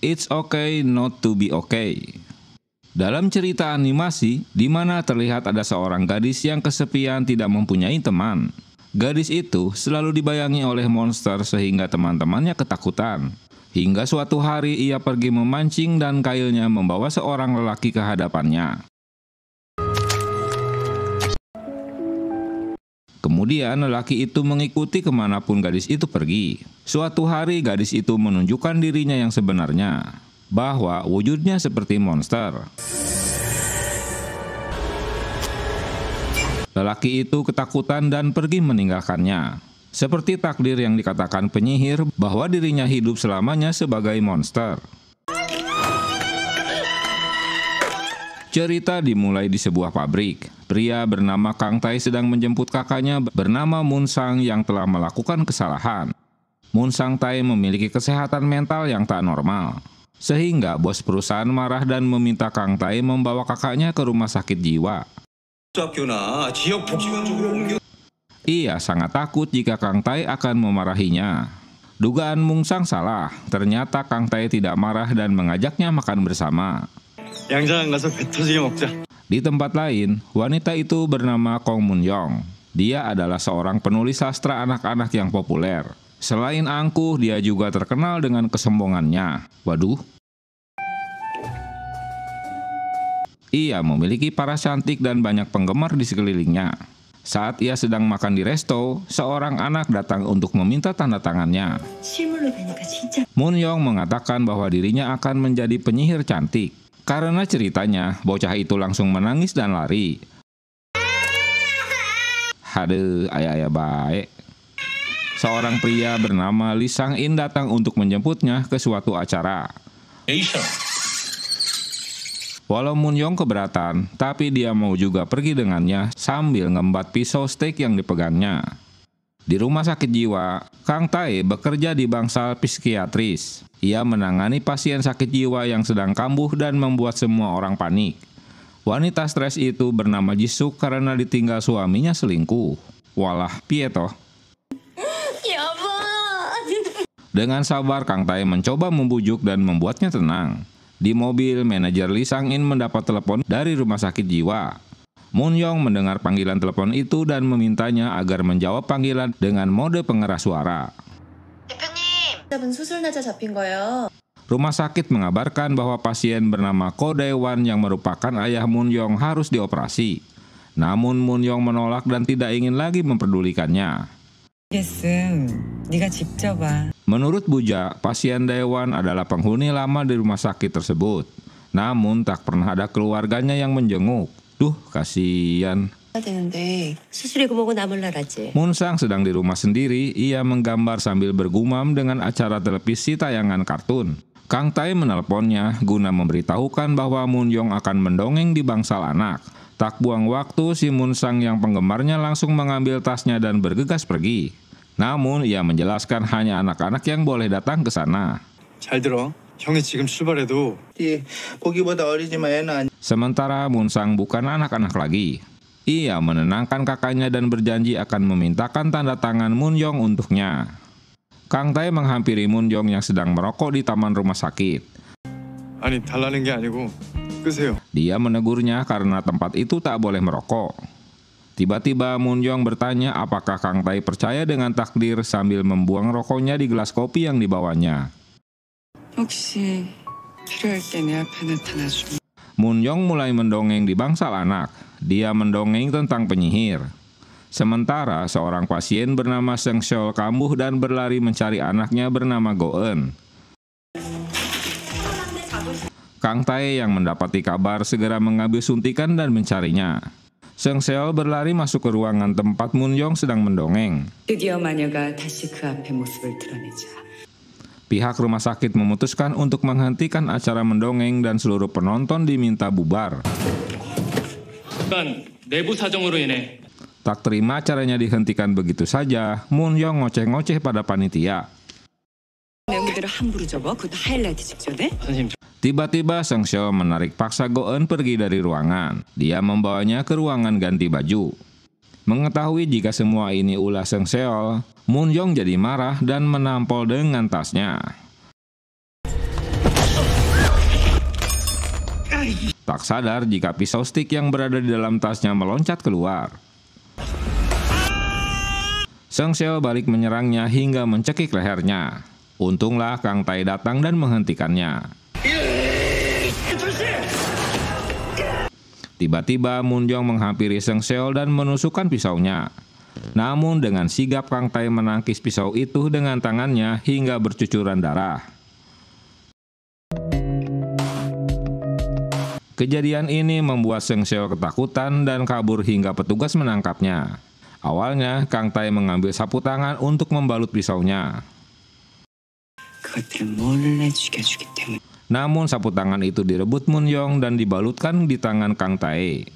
It's okay not to be okay. Dalam cerita animasi, di mana terlihat ada seorang gadis yang kesepian tidak mempunyai teman. Gadis itu selalu dibayangi oleh monster sehingga teman-temannya ketakutan. Hingga suatu hari ia pergi memancing dan kailnya membawa seorang lelaki ke hadapannya. Kemudian lelaki itu mengikuti kemanapun gadis itu pergi. Suatu hari gadis itu menunjukkan dirinya yang sebenarnya, bahwa wujudnya seperti monster. Lelaki itu ketakutan dan pergi meninggalkannya. Seperti takdir yang dikatakan penyihir bahwa dirinya hidup selamanya sebagai monster. Cerita dimulai di sebuah pabrik. Pria bernama Kang Tai sedang menjemput kakaknya bernama Mun Sang yang telah melakukan kesalahan. Mun Sang Tai memiliki kesehatan mental yang tak normal. Sehingga bos perusahaan marah dan meminta Kang Tai membawa kakaknya ke rumah sakit jiwa. Ia sangat takut jika Kang Tai akan memarahinya. Dugaan Mun Sang salah. Ternyata Kang Tai tidak marah dan mengajaknya makan bersama. Di tempat lain, wanita itu bernama Kong Mun Yong. Dia adalah seorang penulis sastra anak-anak yang populer. Selain angkuh, dia juga terkenal dengan kesombongannya. Waduh. Ia memiliki paras cantik dan banyak penggemar di sekelilingnya. Saat ia sedang makan di resto, seorang anak datang untuk meminta tanda tangannya. Mun Yong mengatakan bahwa dirinya akan menjadi penyihir cantik. Karena ceritanya, bocah itu langsung menangis dan lari. Haduh, ayah baik. Seorang pria bernama Lee Sang-in datang untuk menjemputnya ke suatu acara. Walau Mun Yong keberatan, tapi dia mau juga pergi dengannya sambil ngembat pisau steak yang dipegangnya. Di rumah sakit jiwa, Kang Tai bekerja di bangsal psikiatris. Ia menangani pasien sakit jiwa yang sedang kambuh dan membuat semua orang panik. Wanita stres itu bernama Jisuk karena ditinggal suaminya selingkuh. Walah, piye toh? Dengan sabar, Kang Tai mencoba membujuk dan membuatnya tenang. Di mobil, manajer Lee Sang-in mendapat telepon dari rumah sakit jiwa. Mun Yong mendengar panggilan telepon itu dan memintanya agar menjawab panggilan dengan mode pengeras suara. Rumah sakit mengabarkan bahwa pasien bernama Ko Dae-wan yang merupakan ayah Mun Yong harus dioperasi. Namun Mun Yong menolak dan tidak ingin lagi memperdulikannya. Menurut Buja, pasien Dae-wan adalah penghuni lama di rumah sakit tersebut. Namun tak pernah ada keluarganya yang menjenguk. Duh, kasihan. Mun Sang sedang di rumah sendiri, ia menggambar sambil bergumam dengan acara televisi tayangan kartun. Kang Tai menelponnya guna memberitahukan bahwa Mun Yong akan mendongeng di bangsal anak. Tak buang waktu, si Mun Sang yang penggemarnya langsung mengambil tasnya dan bergegas pergi. Namun ia menjelaskan hanya anak-anak yang boleh datang ke sana. 잘 들어. 형이 지금 출발해도 보기보다 어리지만 애는 Sementara Mun Sang bukan anak-anak lagi. Ia menenangkan kakaknya dan berjanji akan memintakan tanda tangan Mun Yong untuknya. Kang Tai menghampiri Mun Yong yang sedang merokok di taman rumah sakit. 아니 달라는 게 아니고 끄세요. Dia menegurnya karena tempat itu tak boleh merokok. Tiba-tiba Mun Yong bertanya apakah Kang Tai percaya dengan takdir sambil membuang rokoknya di gelas kopi yang dibawanya. Mun Yong mulai mendongeng di bangsal anak. Dia mendongeng tentang penyihir. Sementara seorang pasien bernama Seng Seol kambuh dan berlari mencari anaknya bernama Go-eun. Kang Tai yang mendapati kabar segera mengambil suntikan dan mencarinya. Seng Seol berlari masuk ke ruangan tempat Mun Yong sedang mendongeng. Pihak rumah sakit memutuskan untuk menghentikan acara mendongeng dan seluruh penonton diminta bubar. Tak terima acaranya dihentikan begitu saja, Mun Yong ngoceh-ngoceh pada panitia. Tiba-tiba Seng Seol menarik paksa Go-eun pergi dari ruangan. Dia membawanya ke ruangan ganti baju. Mengetahui jika semua ini ulah Seng Seol, Mun Yong jadi marah dan menampol dengan tasnya. Tak sadar jika pisau stik yang berada di dalam tasnya meloncat keluar. Seng Seo balik menyerangnya hingga mencekik lehernya. Untunglah Kang Tae datang dan menghentikannya. Tiba-tiba Moon Yong menghampiri Seng Seo dan menusukkan pisaunya. Namun dengan sigap Kang Tae menangkis pisau itu dengan tangannya hingga bercucuran darah. Kejadian ini membuat Seng Seo ketakutan dan kabur hingga petugas menangkapnya. Awalnya Kang Tae mengambil sapu tangan untuk membalut pisaunya. Namun sapu tangan itu direbut Moon Yong dan dibalutkan di tangan Kang Tae.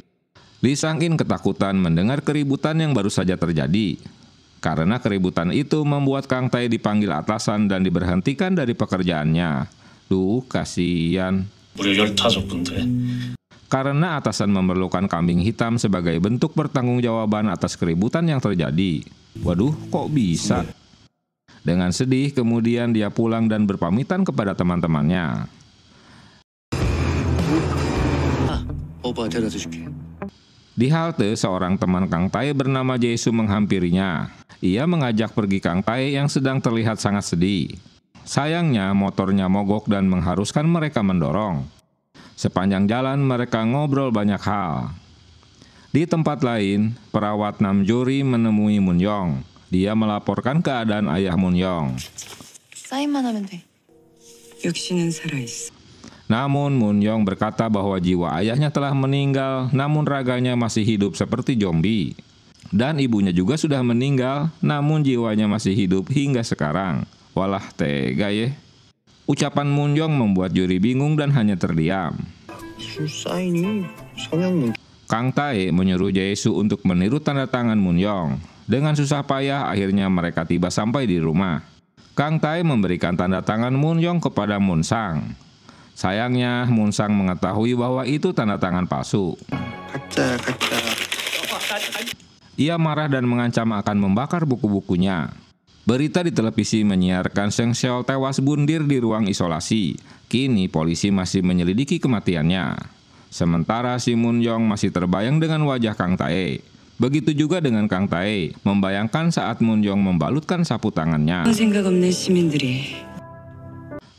Lee Sang-in ketakutan mendengar keributan yang baru saja terjadi. Karena keributan itu membuat Kang Tae dipanggil atasan dan diberhentikan dari pekerjaannya. Duh, kasihan. Karena atasan memerlukan kambing hitam sebagai bentuk pertanggungjawaban atas keributan yang terjadi. Waduh, kok bisa? Dengan sedih, kemudian dia pulang dan berpamitan kepada teman-temannya. Di halte, seorang teman Kang Tae bernama Jae-soo menghampirinya. Ia mengajak pergi Kang Tae yang sedang terlihat sangat sedih. Sayangnya, motornya mogok dan mengharuskan mereka mendorong. Sepanjang jalan, mereka ngobrol banyak hal. Di tempat lain, perawat Namjori menemui Moon Yong. Dia melaporkan keadaan ayah Moon Yong. Namun Moon Yong berkata bahwa jiwa ayahnya telah meninggal, namun raganya masih hidup seperti zombie. Dan ibunya juga sudah meninggal, namun jiwanya masih hidup hingga sekarang. Walah, tega ya. Ucapan Moon Yong membuat juri bingung dan hanya terdiam. Kang Tae menyuruh Jae-soo untuk meniru tanda tangan Moon Yong. Dengan susah payah, akhirnya mereka tiba sampai di rumah. Kang Tae memberikan tanda tangan Moon Yong kepada Moon Sang. Sayangnya, Moon Sang mengetahui bahwa itu tanda tangan palsu. Ia marah dan mengancam akan membakar buku-bukunya. Berita di televisi menyiarkan Seng Seo tewas bundir di ruang isolasi. Kini polisi masih menyelidiki kematiannya. Sementara si Moon Yong masih terbayang dengan wajah Kang Tae. Begitu juga dengan Kang Tae, membayangkan saat Moon Yong membalutkan sapu tangannya.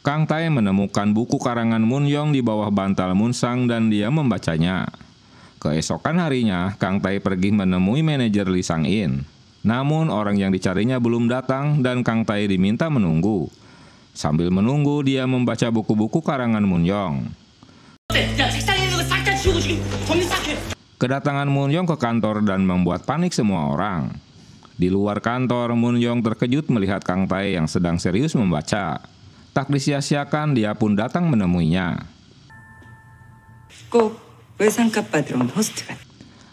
Kang Tae menemukan buku karangan Moon Yong di bawah bantal Moon Sang dan dia membacanya. Keesokan harinya, Kang Tae pergi menemui manajer Lee Sang-in. Namun orang yang dicarinya belum datang dan Kang Tae diminta menunggu. Sambil menunggu, dia membaca buku-buku karangan Moon Yong. Kedatangan Moon Yong ke kantor dan membuat panik semua orang. Di luar kantor, Moon Yong terkejut melihat Kang Tae yang sedang serius membaca. Tak disia-siakan, dia pun datang menemuinya.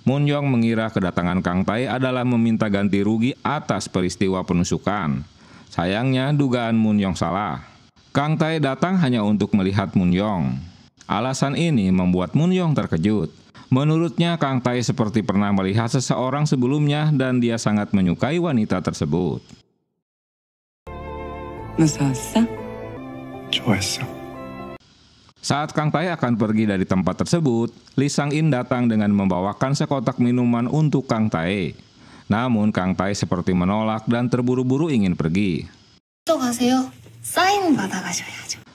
Moon Yong mengira kedatangan Kang Tae adalah meminta ganti rugi atas peristiwa penusukan. Sayangnya, dugaan Moon Yong salah. Kang Tae datang hanya untuk melihat Moon Yong. Alasan ini membuat Moon Yong terkejut. Menurutnya, Kang Tae seperti pernah melihat seseorang sebelumnya dan dia sangat menyukai wanita tersebut. Saat Kang Tae akan pergi dari tempat tersebut, Lee Sang-in datang dengan membawakan sekotak minuman untuk Kang Tae. Namun Kang Tae seperti menolak dan terburu-buru ingin pergi.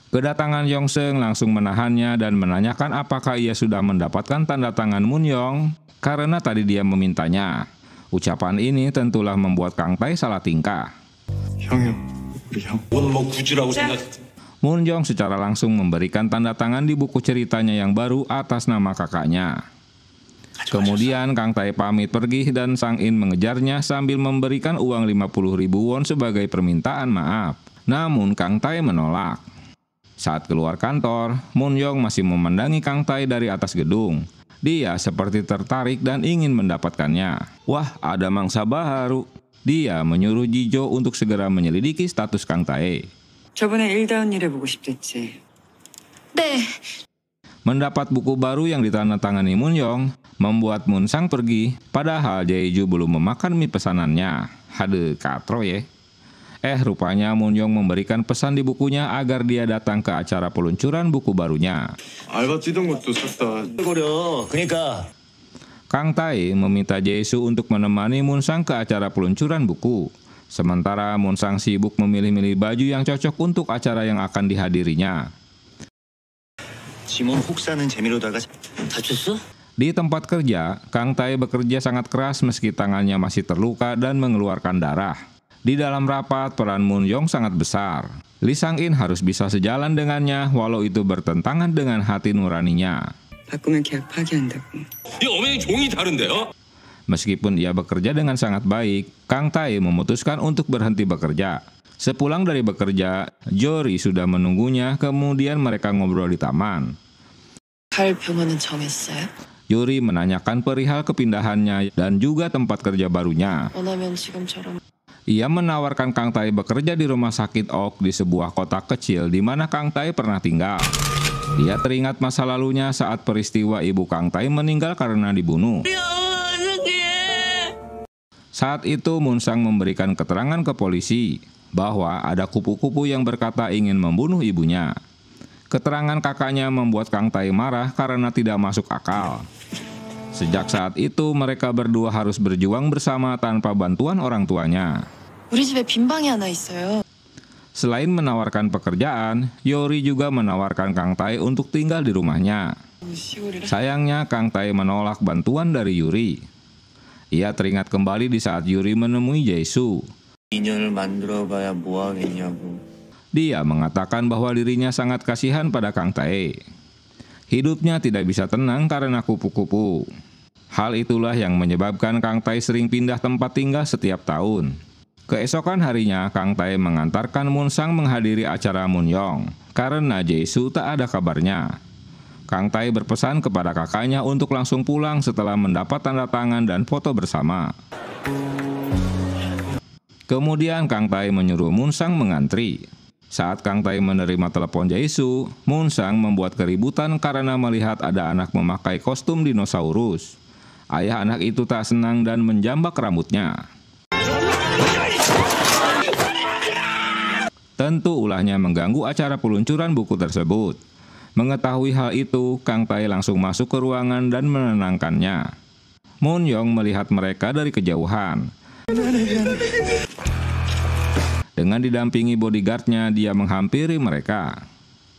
Kedatangan Yong Seung langsung menahannya dan menanyakan apakah ia sudah mendapatkan tanda tangan Moon Yong karena tadi dia memintanya. Ucapan ini tentulah membuat Kang Tae salah tingkah. Moon Yong secara langsung memberikan tanda tangan di buku ceritanya yang baru atas nama kakaknya. Kemudian Kang Tae pamit pergi dan Sang-in mengejarnya sambil memberikan uang 50.000 won sebagai permintaan maaf. Namun Kang Tae menolak. Saat keluar kantor, Moon Yong masih memandangi Kang Tae dari atas gedung. Dia seperti tertarik dan ingin mendapatkannya. Wah, ada mangsa baru. Dia menyuruh Jijo untuk segera menyelidiki status Kang Tae. Mendapat buku baru yang ditandatangani Moon Yong membuat Moon Sang pergi, padahal Jae-ju belum memakan mie pesanannya. Hade, katro ya. Rupanya Moon Young memberikan pesan di bukunya agar dia datang ke acara peluncuran buku barunya. 알바 뛰던 것도 샀다. 거려. 그러니까 Kang Tae meminta Jae-soo untuk menemani Moon Sang ke acara peluncuran buku. Sementara Moon Sang sibuk memilih-milih baju yang cocok untuk acara yang akan dihadirinya. 지문 혹 사는 재미로다가 다쳤어? Di tempat kerja, Kang Tae bekerja sangat keras meski tangannya masih terluka dan mengeluarkan darah. Di dalam rapat, peran Moon Young sangat besar. Lee Sang-in harus bisa sejalan dengannya walau itu bertentangan dengan hati nuraninya. 바꾸면 계약 파기한다고. 이 엄연히 종이 다른데요? Meskipun ia bekerja dengan sangat baik, Kang Tae memutuskan untuk berhenti bekerja. Sepulang dari bekerja, Jory sudah menunggunya, kemudian mereka ngobrol di taman. 갈 병원은 정했어요? Yuri menanyakan perihal kepindahannya dan juga tempat kerja barunya. 원하면 지금처럼. Ia menawarkan Kang Tae bekerja di rumah sakit Oak di sebuah kota kecil di mana Kang Tae pernah tinggal. Dia teringat masa lalunya saat peristiwa ibu Kang Tae meninggal karena dibunuh. Saat itu Moon Sang memberikan keterangan ke polisi bahwa ada kupu-kupu yang berkata ingin membunuh ibunya. Keterangan kakaknya membuat Kang Tae marah karena tidak masuk akal. Sejak saat itu mereka berdua harus berjuang bersama tanpa bantuan orang tuanya. 우리 집에 빈 방이 하나 있어요. Selain menawarkan pekerjaan, Yori juga menawarkan Kang Tae untuk tinggal di rumahnya. 시골이라. Sayangnya Kang Tae menolak bantuan dari Yuri. Ia teringat kembali di saat Yuri menemui Jae-soo. 인연을 만들어봐야 뭐 하겠냐고. Dia mengatakan bahwa dirinya sangat kasihan pada Kang Tae. Hidupnya tidak bisa tenang karena kupu-kupu. Hal itulah yang menyebabkan Kang Tae sering pindah tempat tinggal setiap tahun. Keesokan harinya, Kang Tae mengantarkan Moon Sang menghadiri acara Moon Young karena Jae-soo tak ada kabarnya. Kang Tae berpesan kepada kakaknya untuk langsung pulang setelah mendapat tanda tangan dan foto bersama. Kemudian Kang Tae menyuruh Moon Sang mengantri. Saat Kang Tae menerima telepon Jae-soo, Moon Sang membuat keributan karena melihat ada anak memakai kostum dinosaurus. Ayah anak itu tak senang dan menjambak rambutnya. Tentu ulahnya mengganggu acara peluncuran buku tersebut. Mengetahui hal itu, Kang Tae langsung masuk ke ruangan dan menenangkannya. Moon Young melihat mereka dari kejauhan. Dengan didampingi bodyguardnya, dia menghampiri mereka.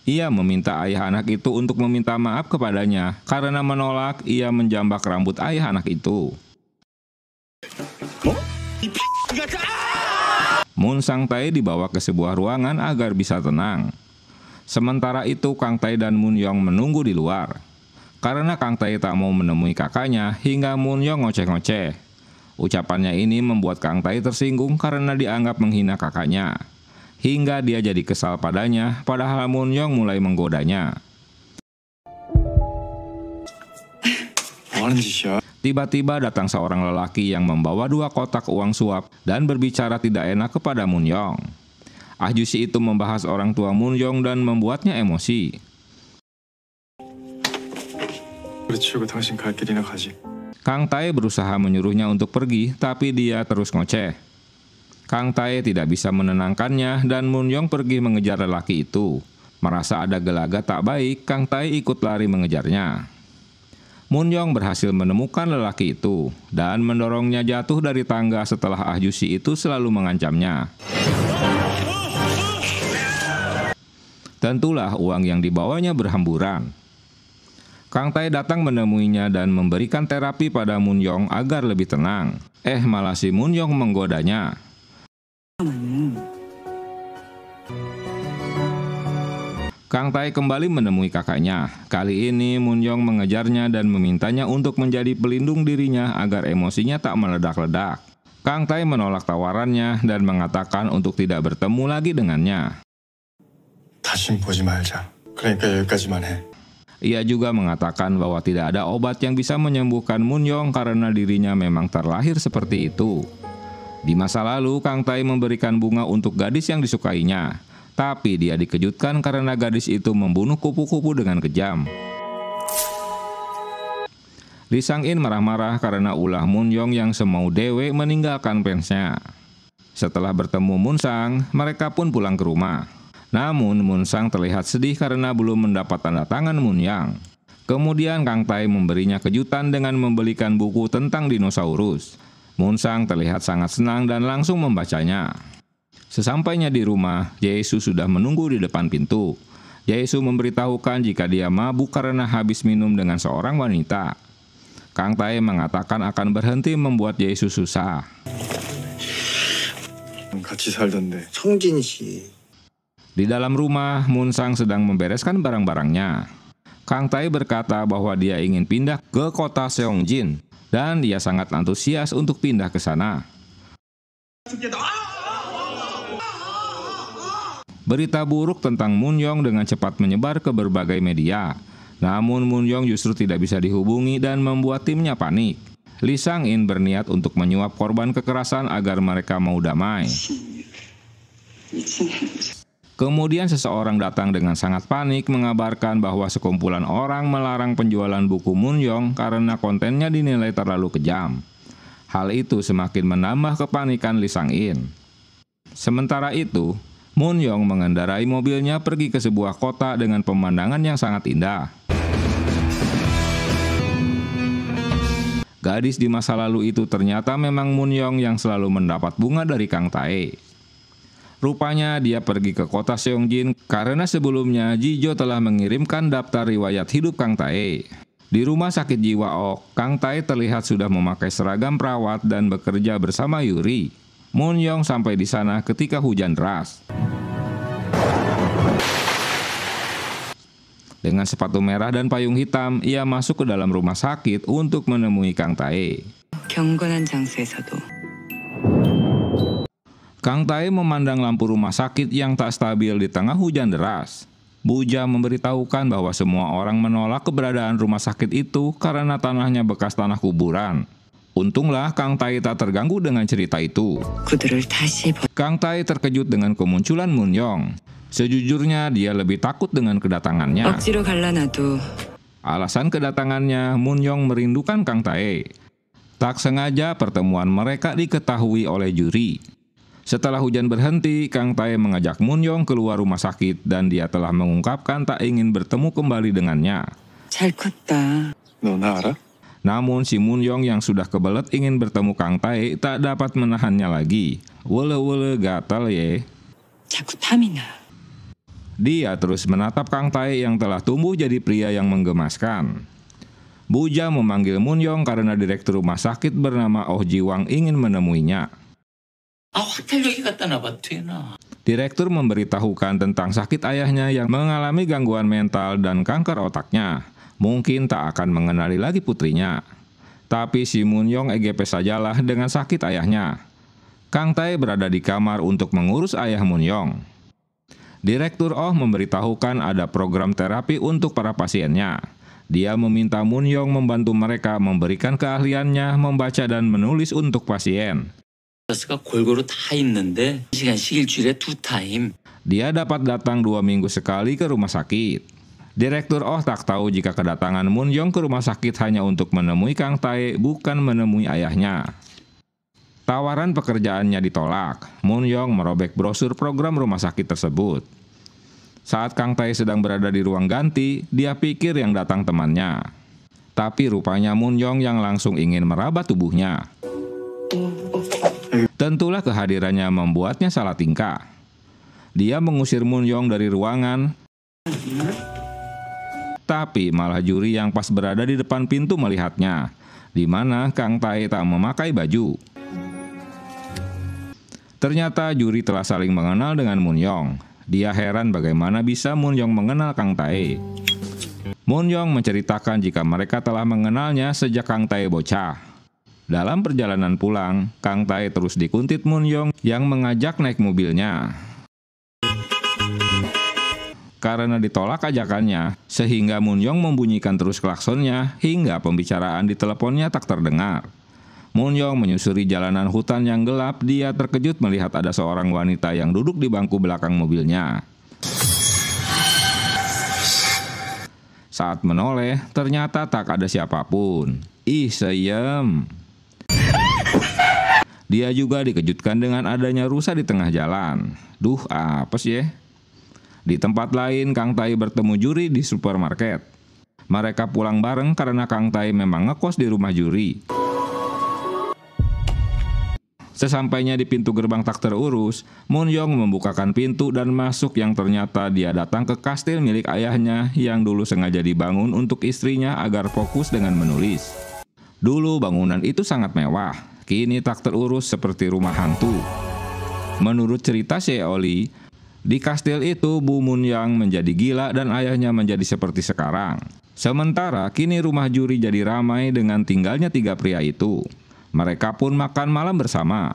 Ia meminta ayah anak itu untuk meminta maaf kepadanya. Karena menolak, ia menjambak rambut ayah anak itu. Moon Sang Tae dibawa ke sebuah ruangan agar bisa tenang. Sementara itu, Kang Tae dan Moon Young menunggu di luar. Karena Kang Tae tak mau menemui kakaknya, hingga Moon Young ngoceh-ngoceh. Ucapannya ini membuat Kang Tae tersinggung karena dianggap menghina kakaknya. Hingga dia jadi kesal padanya, padahal Moon Young mulai menggodanya. Tiba-tiba datang seorang lelaki yang membawa 2 kotak uang suap dan berbicara tidak enak kepada Moon Young. Ahjusi itu membahas orang tua Moon Young dan membuatnya emosi. Kang Tae berusaha menyuruhnya untuk pergi, tapi dia terus ngoceh. Kang Tae tidak bisa menenangkannya dan Moon Young pergi mengejar lelaki itu. Merasa ada gelagat tak baik, Kang Tae ikut lari mengejarnya. Moon Young berhasil menemukan lelaki itu dan mendorongnya jatuh dari tangga setelah Ahjusi itu selalu mengancamnya. Tentulah uang yang dibawanya berhamburan. Kang Tae datang menemuinya dan memberikan terapi pada Moon Young agar lebih tenang. Malah si Moon Young menggodanya. Kang Tae kembali menemui kakaknya. Kali ini Moon Young mengejarnya dan memintanya untuk menjadi pelindung dirinya agar emosinya tak meledak-ledak. Kang Tae menolak tawarannya dan mengatakan untuk tidak bertemu lagi dengannya. 다신 보지 말자. 그러니까 여기까지만 해. Ia juga mengatakan bahwa tidak ada obat yang bisa menyembuhkan Moon Young karena dirinya memang terlahir seperti itu. Di masa lalu, Kang Tae memberikan bunga untuk gadis yang disukainya. Tapi dia dikejutkan karena gadis itu membunuh kupu-kupu dengan kejam. Lee Sang-in marah-marah karena ulah Moon Young yang semau dewe meninggalkan fansnya. Setelah bertemu Munsang, mereka pun pulang ke rumah. Namun Munsang terlihat sedih karena belum mendapat tanda tangan Munyang. Kemudian Kang Tae memberinya kejutan dengan membelikan buku tentang dinosaurus. Munsang terlihat sangat senang dan langsung membacanya. Sesampainya di rumah, Jae-soo sudah menunggu di depan pintu. Jae-soo memberitahukan jika dia mabuk karena habis minum dengan seorang wanita. Kang Tae mengatakan akan berhenti membuat Jae-soo susah. 같이 살던데. 성진 씨. Di dalam rumah, Munsang sedang membereskan barang-barangnya. Kang Tae berkata bahwa dia ingin pindah ke kota Seongjin dan dia sangat antusias untuk pindah ke sana. Berita buruk tentang Munyong dengan cepat menyebar ke berbagai media. Namun Munyong justru tidak bisa dihubungi dan membuat timnya panik. Lee Sang-in berniat untuk menyuap korban kekerasan agar mereka mau damai. Kemudian seseorang datang dengan sangat panik mengabarkan bahwa sekumpulan orang melarang penjualan buku Munyong karena kontennya dinilai terlalu kejam. Hal itu semakin menambah kepanikan Lee Sang-in. Sementara itu, Munyong mengendarai mobilnya pergi ke sebuah kota dengan pemandangan yang sangat indah. Gadis di masa lalu itu ternyata memang Munyong yang selalu mendapat bunga dari Kang Tae. Rupanya dia pergi ke kota Seongjin karena sebelumnya Jijo telah mengirimkan daftar riwayat hidup Kang Tae. Di rumah sakit jiwa Ok, Kang Tae terlihat sudah memakai seragam perawat dan bekerja bersama Yuri. Munyong sampai di sana ketika hujan deras. Dengan sepatu merah dan payung hitam, ia masuk ke dalam rumah sakit untuk menemui Kang Tae. 경건한 장소에서도 Kang Tae memandang lampu rumah sakit yang tak stabil di tengah hujan deras. Buja memberitahukan bahwa semua orang menolak keberadaan rumah sakit itu karena tanahnya bekas tanah kuburan. Untunglah Kang Tae tak terganggu dengan cerita itu. 그들을 다시 Kang Tae terkejut dengan kemunculan Munyong. Sejujurnya dia lebih takut dengan kedatangannya. 억지로 갈라놔도 Alasan kedatangannya, Munyong merindukan Kang Tae. Tak sengaja pertemuan mereka diketahui oleh juri. Setelah hujan berhenti, Kang Tae mengajak Munyong keluar rumah sakit dan dia telah mengungkapkan tak ingin bertemu kembali dengannya. 잘 컸다. 너 나 알아? Namun si Munyong yang sudah kebelet ingin bertemu Kang Tae tak dapat menahannya lagi. Wele-wele gatal ye. 자꾸 탐이 나. Dia terus menatap Kang Tae yang telah tumbuh jadi pria yang menggemaskan. Buja memanggil Munyong karena direktur rumah sakit bernama Oh Ji-wang ingin menemuinya. 호텔 여기 갖다 놔봐, 되나? Direktur memberitahukan tentang sakit ayahnya yang mengalami gangguan mental dan kanker otaknya. Mungkin tak akan mengenali lagi putrinya. Tapi si Munyong EGP sajalah dengan sakit ayahnya. Kang Tae berada di kamar untuk mengurus ayah Munyong. Direktur Oh memberitahukan ada program terapi untuk para pasiennya. Dia meminta Munyong membantu mereka memberikan keahliannya membaca dan menulis untuk pasien. 가 골고루 다 있는데 1시간씩 일주일에 2타임. Dia dapat datang 2 minggu sekali ke rumah sakit. Direktur Oh tak tahu jika kedatangan Munyong ke rumah sakit hanya untuk menemui Kang Tae, bukan menemui ayahnya. Tawaran pekerjaannya ditolak. Munyong merobek brosur program rumah sakit tersebut. Saat Kang Tae sedang berada di ruang ganti, dia pikir yang datang temannya. Tapi rupanya Munyong yang langsung ingin meraba tubuhnya. Tentulah kehadirannya membuatnya salah tingkah. Dia mengusir Munyong dari ruangan, tapi malah juri yang pas berada di depan pintu melihatnya, di mana Kang Tae tak memakai baju. Ternyata juri telah saling mengenal dengan Munyong. Dia heran bagaimana bisa Munyong mengenal Kang Tae. Munyong menceritakan jika mereka telah mengenalnya sejak Kang Tae bocah. Dalam perjalanan pulang, Kang Tae terus dikuntit Munyong yang mengajak naik mobilnya. Karena ditolak ajakannya, sehingga Munyong membunyikan terus klaksonnya hingga pembicaraan di teleponnya tak terdengar. Munyong menyusuri jalanan hutan yang gelap. Dia terkejut melihat ada seorang wanita yang duduk di bangku belakang mobilnya. Saat menoleh, ternyata tak ada siapapun. Ih, seyem. Dia juga dikejutkan dengan adanya rusa di tengah jalan. Duh, apa sih ya? Di tempat lain, Kang Tai bertemu Juri di supermarket. Mereka pulang bareng karena Kang Tai memang ngekos di rumah Juri. Sesampainya di pintu gerbang tak terurus, Moon Young membukakan pintu dan masuk yang ternyata dia datang ke kastil milik ayahnya yang dulu sengaja dibangun untuk istrinya agar fokus dengan menulis. Dulu bangunan itu sangat mewah, kini tak terurus seperti rumah hantu. Menurut cerita Sheoli, di kastil itu Bu Moon Young menjadi gila dan ayahnya menjadi seperti sekarang. Sementara kini rumah Juri jadi ramai dengan tinggalnya 3 pria itu. Mereka pun makan malam bersama.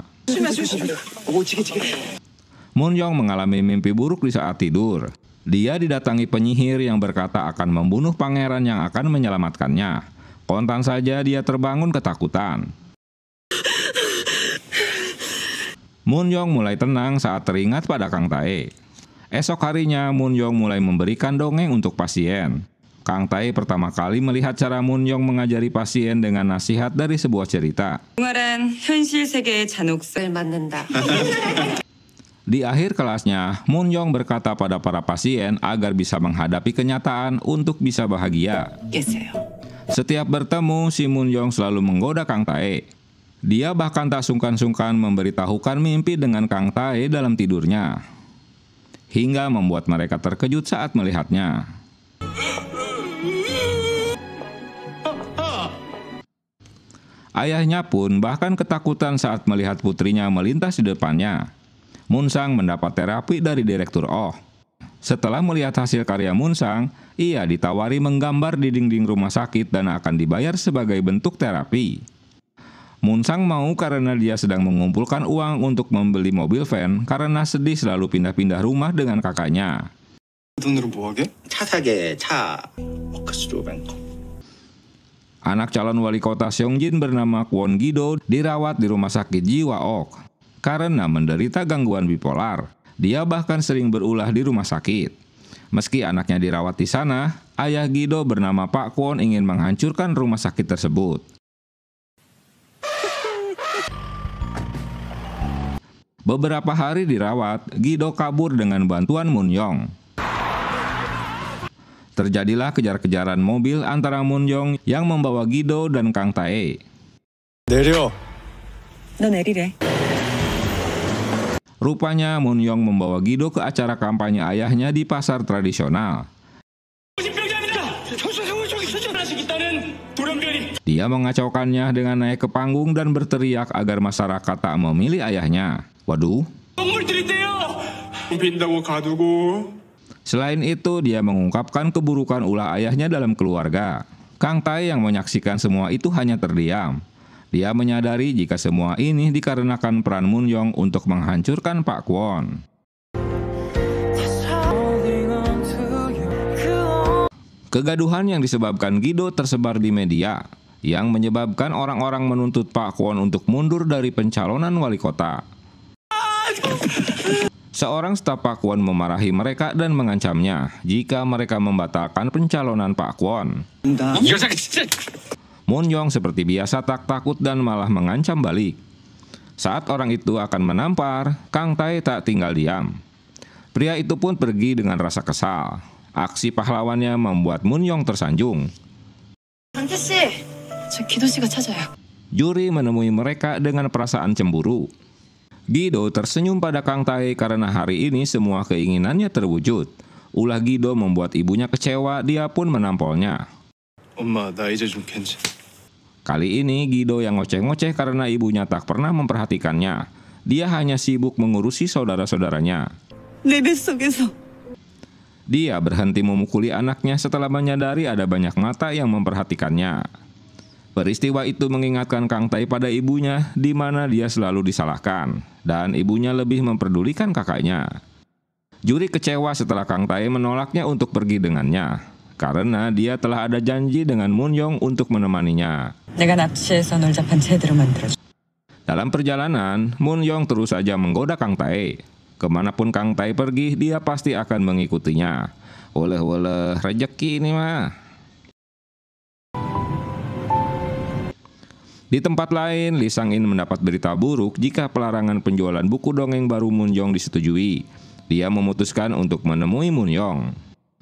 Moon Young mengalami mimpi buruk di saat tidur. Dia didatangi penyihir yang berkata akan membunuh pangeran yang akan menyelamatkannya. Kontan saja dia terbangun ketakutan. Moon Young mulai tenang saat teringat pada Kang Tai. Esok harinya Moon Young mulai memberikan dongeng untuk pasien. Kang Tai pertama kali melihat cara Moon Young mengajari pasien dengan nasihat dari sebuah cerita. 동아란 현실 세계의 잔혹성. 맞는다. Di akhir kelasnya, Moon Young berkata pada para pasien agar bisa menghadapi kenyataan untuk bisa bahagia. 겠어요. Setiap bertemu, si Moon Young selalu menggoda Kang Tai. Dia bahkan tak sungkan-sungkan memberitahukan mimpi dengan Kang Tai dalam tidurnya, hingga membuat mereka terkejut saat melihatnya. Ayahnya pun bahkan ketakutan saat melihat putrinya melintas di depannya. Moon Sang mendapat terapi dari Direktur Oh. Setelah melihat hasil karya Moon Sang, ia ditawari menggambar di dinding rumah sakit dan akan dibayar sebagai bentuk terapi. Moon Sang mau karena dia sedang mengumpulkan uang untuk membeli mobil van karena sedih selalu pindah-pindah rumah dengan kakaknya. 돈으로 뭐 하게? 차 사게, 차. 워크스로 뱅크. Anak calon wali kota Seongjin bernama Kwon Gido dirawat di rumah sakit jiwa Ok karena menderita gangguan bipolar. Dia bahkan sering berulah di rumah sakit. Meski anaknya dirawat di sana, ayah Gido bernama Pak Kwon ingin menghancurkan rumah sakit tersebut. Beberapa hari dirawat, Gido kabur dengan bantuan Moon Young. Terjadilah kejar-kejaran mobil antara Moon Young yang membawa Gido dan Kang Tai. 내려. 너 내리래. Rupanya Moon Young membawa Gido ke acara kampanye ayahnya di pasar tradisional. Dia mengacaukannya dengan naik ke panggung dan berteriak agar masyarakat tak memilih ayahnya. Waduh. Selain itu, dia mengungkapkan keburukan ulah ayahnya dalam keluarga. Kang Tai yang menyaksikan semua itu hanya terdiam. Dia menyadari jika semua ini dikarenakan peran Moon Young untuk menghancurkan Pak Kwon. Kegaduhan yang disebabkan Gido tersebar di media, yang menyebabkan orang-orang menuntut Pak Kwon untuk mundur dari pencalonan wali kota. Seorang staf Pak Kwon memarahi mereka dan mengancamnya jika mereka membatalkan pencalonan Pak Kwon. Moon Young seperti biasa tak takut dan malah mengancam balik. Saat orang itu akan menampar, Kang Tai tak tinggal diam. Pria itu pun pergi dengan rasa kesal. Aksi pahlawannya membuat Moon Young tersanjung. 강태 씨, 저 기도 씨가 찾아요. Juri menemui mereka dengan perasaan cemburu. Gido tersenyum pada Kang Tai karena hari ini semua keinginannya terwujud. Ulah Gido membuat ibunya kecewa, dia pun menampolnya. 엄마, 나 이제 좀 괜찮아. Kali ini Gido yang ngoceh-ngoceh karena ibunya tak pernah memperhatikannya. Dia hanya sibuk mengurusi saudara-saudaranya. 내 뱃속에서. Dia berhenti memukuli anaknya setelah menyadari ada banyak mata yang memperhatikannya. Peristiwa itu mengingatkan Kang Tai pada ibunya, di mana dia selalu disalahkan, dan ibunya lebih memperdulikan kakaknya. Juri kecewa setelah Kang Tai menolaknya untuk pergi dengannya, karena dia telah ada janji dengan Moon Young untuk menemaninya. 내가 납치해서 널 잡한 제대로 만들어줘. Dalam perjalanan, Moon Young terus saja menggoda Kang Tai. Kemanapun Kang Tai pergi, dia pasti akan mengikutinya. Oleh-oleh rejeki ini mah. Di tempat lain, Lee Sang-in mendapat berita buruk jika pelarangan penjualan buku dongeng baru Moon Young disetujui. Dia memutuskan untuk menemui Moon Young.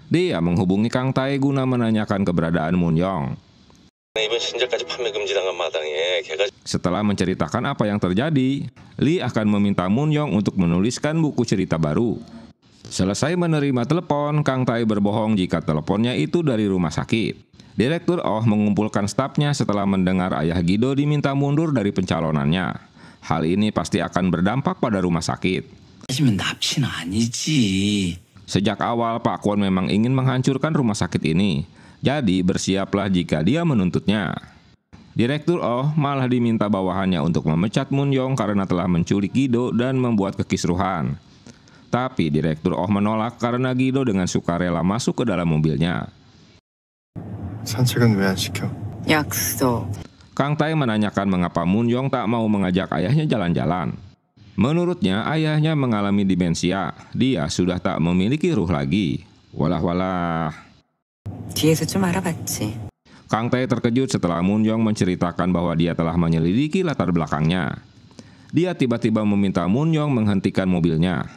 Dia menghubungi Kang Tae guna menanyakan keberadaan Moon Young. Setelah menceritakan apa yang terjadi, Lee akan meminta Moon Young untuk menuliskan buku cerita baru. Selesai menerima telepon, Kang Tae berbohong jika teleponnya itu dari rumah sakit. Direktur Oh mengumpulkan stafnya setelah mendengar ayah Gido diminta mundur dari pencalonannya. Hal ini pasti akan berdampak pada rumah sakit. 하지만 납치는 아니지. Sejak awal Pak Kwon memang ingin menghancurkan rumah sakit ini. Jadi bersiaplah jika dia menuntutnya. Direktur Oh malah diminta bawahannya untuk memecat Moon Young karena telah menculik Gido dan membuat kekisruhan. Tapi Direktur Oh menolak karena Gido dengan sukarela masuk ke dalam mobilnya. 산책은 왜 안 시켜? 약속. Kang Tae menanyakan mengapa Moon Young tak mau mengajak ayahnya jalan-jalan. Menurutnya ayahnya mengalami demensia. Dia sudah tak memiliki ruh lagi. Walah. 뒤에서 좀 알아봤지. Kang Tae terkejut setelah Moon Young menceritakan bahwa dia telah menyelidiki latar belakangnya. Dia tiba-tiba meminta Moon Young menghentikan mobilnya.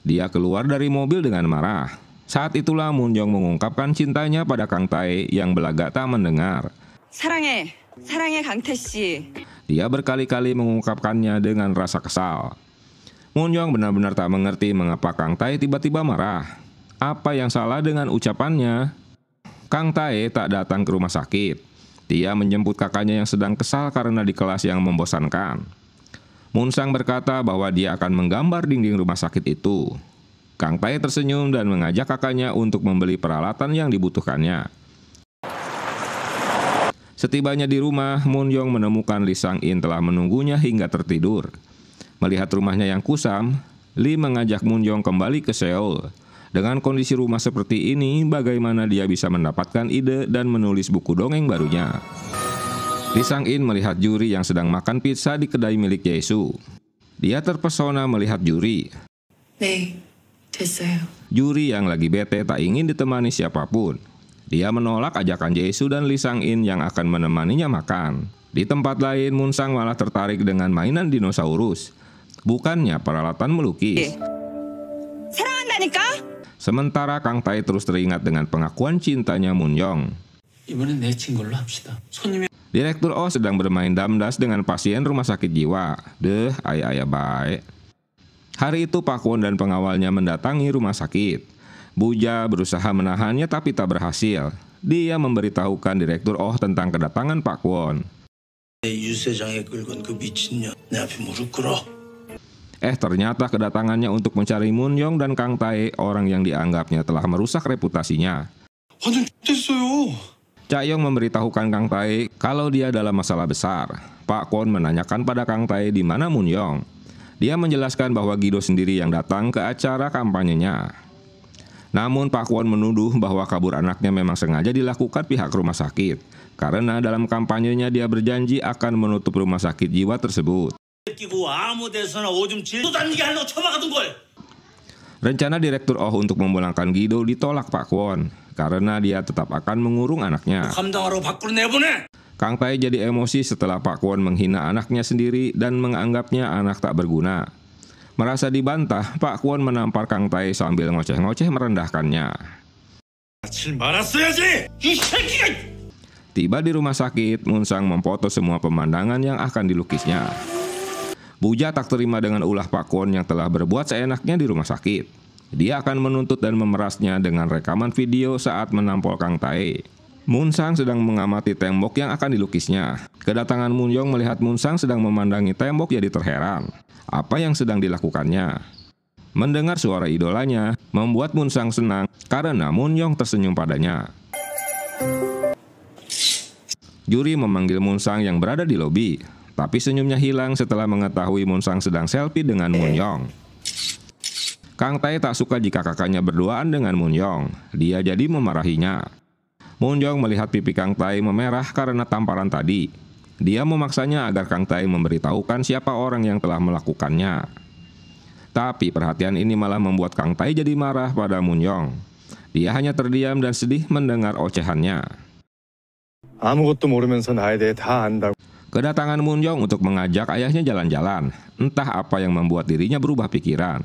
Dia keluar dari mobil dengan marah. Saat itulah Moon Young mengungkapkan cintanya pada Kang Tae yang belagak tak mendengar. 사랑해 강태 씨. Dia berkali-kali mengungkapkannya dengan rasa kesal. Moon Young benar-benar tak mengerti mengapa Kang Tae tiba-tiba marah. Apa yang salah dengan ucapannya? Kang Tae tak datang ke rumah sakit. Dia menjemput kakaknya yang sedang kesal karena di kelas yang membosankan. Moon Sang berkata bahwa dia akan menggambar dinding rumah sakit itu. Kang Tae tersenyum dan mengajak kakaknya untuk membeli peralatan yang dibutuhkannya. Setibanya di rumah, Moon Young menemukan Lee Sang-in telah menunggunya hingga tertidur. Melihat rumahnya yang kusam, Lee mengajak Moon Young kembali ke Seoul. Dengan kondisi rumah seperti ini, bagaimana dia bisa mendapatkan ide dan menulis buku dongeng barunya? Lee Sang-in melihat Juri yang sedang makan pizza di kedai milik Jae-soo. Dia terpesona melihat Juri. 네, 됐어요. Juri yang lagi bete tak ingin ditemani siapapun. Dia menolak ajakan Jae-soo dan Lee Sang-in yang akan menemaninya makan. Di tempat lain, Moon Sang malah tertarik dengan mainan dinosaurus. Bukannya peralatan melukis. 사랑한다니까? Sementara Kang Tae terus teringat dengan pengakuan cintanya Moon Young. 이번엔 내 친걸로 합시다. 손님이 Direktur Oh sedang bermain damdas dengan pasien rumah sakit jiwa. Ayah baik. Hari itu Pak Kwon dan pengawalnya mendatangi rumah sakit. Buja berusaha menahannya tapi tak berhasil. Dia memberitahukan Direktur Oh tentang kedatangan Pak Kwon. 유세장에 끌건 그 미친년 내 앞에 무릎 꿇어. Ternyata kedatangannya untuk mencari Moon Young dan Kang Tae, orang yang dianggapnya telah merusak reputasinya. 완전 됐어요. Cha Yong memberitahukan Kang Tae kalau dia dalam masalah besar. Pak Kwon menanyakan pada Kang Tae di mana Moon Young. Dia menjelaskan bahwa Gido sendiri yang datang ke acara kampanyenya. Namun Pak Kwon menuduh bahwa kabur anaknya memang sengaja dilakukan pihak rumah sakit. Karena dalam kampanyenya dia berjanji akan menutup rumah sakit jiwa tersebut. Rencana Direktur Oh untuk memulangkan Gido ditolak Pak Kwon. Karena dia tetap akan mengurung anaknya. Kang Tae jadi emosi setelah Pak Kwon menghina anaknya sendiri dan menganggapnya anak tak berguna. Merasa dibantah, Pak Kwon menampar Kang Tae sambil ngoceh-ngoceh merendahkannya. Tiba di rumah sakit, Moon Sang memfoto semua pemandangan yang akan dilukisnya. Buja tak terima dengan ulah Pak Kwon yang telah berbuat seenaknya di rumah sakit. Dia akan menuntut dan memerasnya dengan rekaman video saat menampol Kang Tae. Moon Sang sedang mengamati tembok yang akan dilukisnya. Kedatangan Moon Young melihat Moon Sang sedang memandangi tembok jadi terheran. Apa yang sedang dilakukannya? Mendengar suara idolanya membuat Moon Sang senang karena Moon Young tersenyum padanya. Juri memanggil Moon Sang yang berada di lobi, tapi senyumnya hilang setelah mengetahui Moon Sang sedang selfie dengan Moon Young. Kang Tae tak suka jika kakaknya berduaan dengan Moon Young. Dia jadi memarahinya. Moon Young melihat pipi Kang Tae memerah karena tamparan tadi. Dia memaksanya agar Kang Tae memberitahukan siapa orang yang telah melakukannya. Tapi perhatian ini malah membuat Kang Tae jadi marah pada Moon Young. Dia hanya terdiam dan sedih mendengar ocehannya. 아무것도 모르면서 나에 대해 다 안다고. Kedatangan Moon Young untuk mengajak ayahnya jalan-jalan. Entah apa yang membuat dirinya berubah pikiran.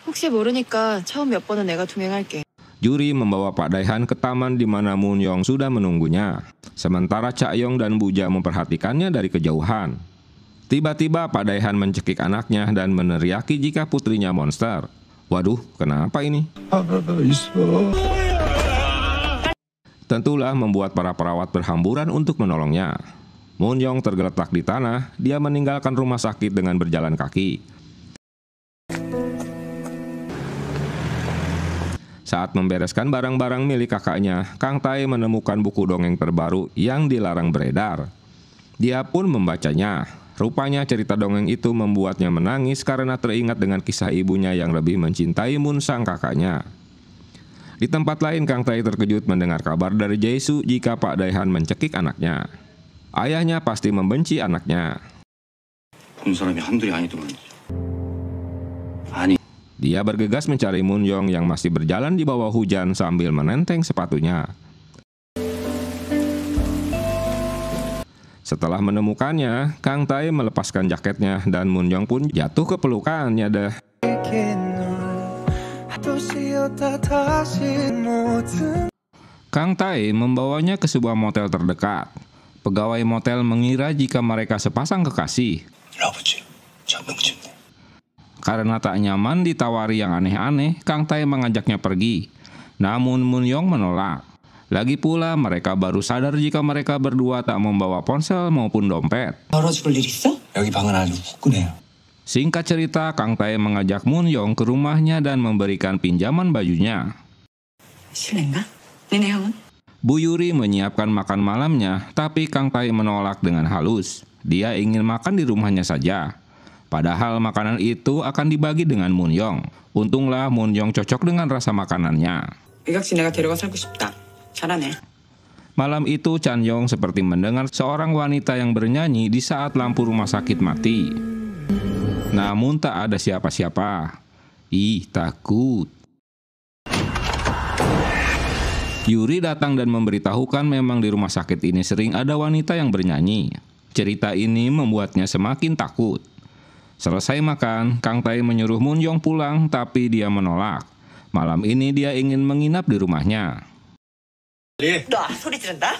혹시 모르니까 처음 몇 번은 내가 동행할게. Yuri membawa Pak Daehan ke taman di mana Moon Young sudah menunggunya. Sementara Cha Yong dan Buja memperhatikannya dari kejauhan. Tiba-tiba Pak Daehan mencekik anaknya dan meneriaki jika putrinya monster. Waduh, kenapa ini? Tentulah membuat para perawat berhamburan untuk menolongnya. Moon Young tergeletak di tanah, dia meninggalkan rumah sakit dengan berjalan kaki. Saat membereskan barang-barang milik kakaknya, Kang Tae menemukan buku dongeng terbaru yang dilarang beredar. Dia pun membacanya. Rupanya cerita dongeng itu membuatnya menangis karena teringat dengan kisah ibunya yang lebih mencintai Moon sang kakaknya. Di tempat lain, Kang Tae terkejut mendengar kabar dari Jae-soo jika Pak Daehan mencekik anaknya. Ayahnya pasti membenci anaknya. 본 사람이 한둘이 아니더만. 아니. Dia bergegas mencari Moon Young yang masih berjalan di bawah hujan sambil menenteng sepatunya. Setelah menemukannya, Kang Tae melepaskan jaketnya dan Moon Young pun jatuh ke pelukannya deh. Kang Tae membawanya ke sebuah motel terdekat. Pegawai motel mengira jika mereka sepasang kekasih. Karena tak nyaman ditawari yang aneh-aneh, Kang Tae mengajaknya pergi. Namun Moon Young menolak. Lagi pula mereka baru sadar jika mereka berdua tak membawa ponsel maupun dompet. 열어줄 일 있어? 여기 방은 아주 후끈해요. Singkat cerita, Kang Tae mengajak Moon Young ke rumahnya dan memberikan pinjaman bajunya. 실례인가? 니네 형은? Bu Yuri menyiapkan makan malamnya, tapi Kang Tae menolak dengan halus. Dia ingin makan di rumahnya saja. Padahal makanan itu akan dibagi dengan Moon Young. Untunglah Moon Young cocok dengan rasa makanannya. 이각시 내가 데려가 살고 싶다. 잘하네. Malam itu Chan Yong seperti mendengar seorang wanita yang bernyanyi di saat lampu rumah sakit mati. Namun tak ada siapa-siapa. Ih, takut. Yuri datang dan memberitahukan memang di rumah sakit ini sering ada wanita yang bernyanyi. Cerita ini membuatnya semakin takut. Selesai makan, Kang Tae menyuruh Moon Young pulang, tapi dia menolak. Malam ini dia ingin menginap di rumahnya. 너 소리 지른다?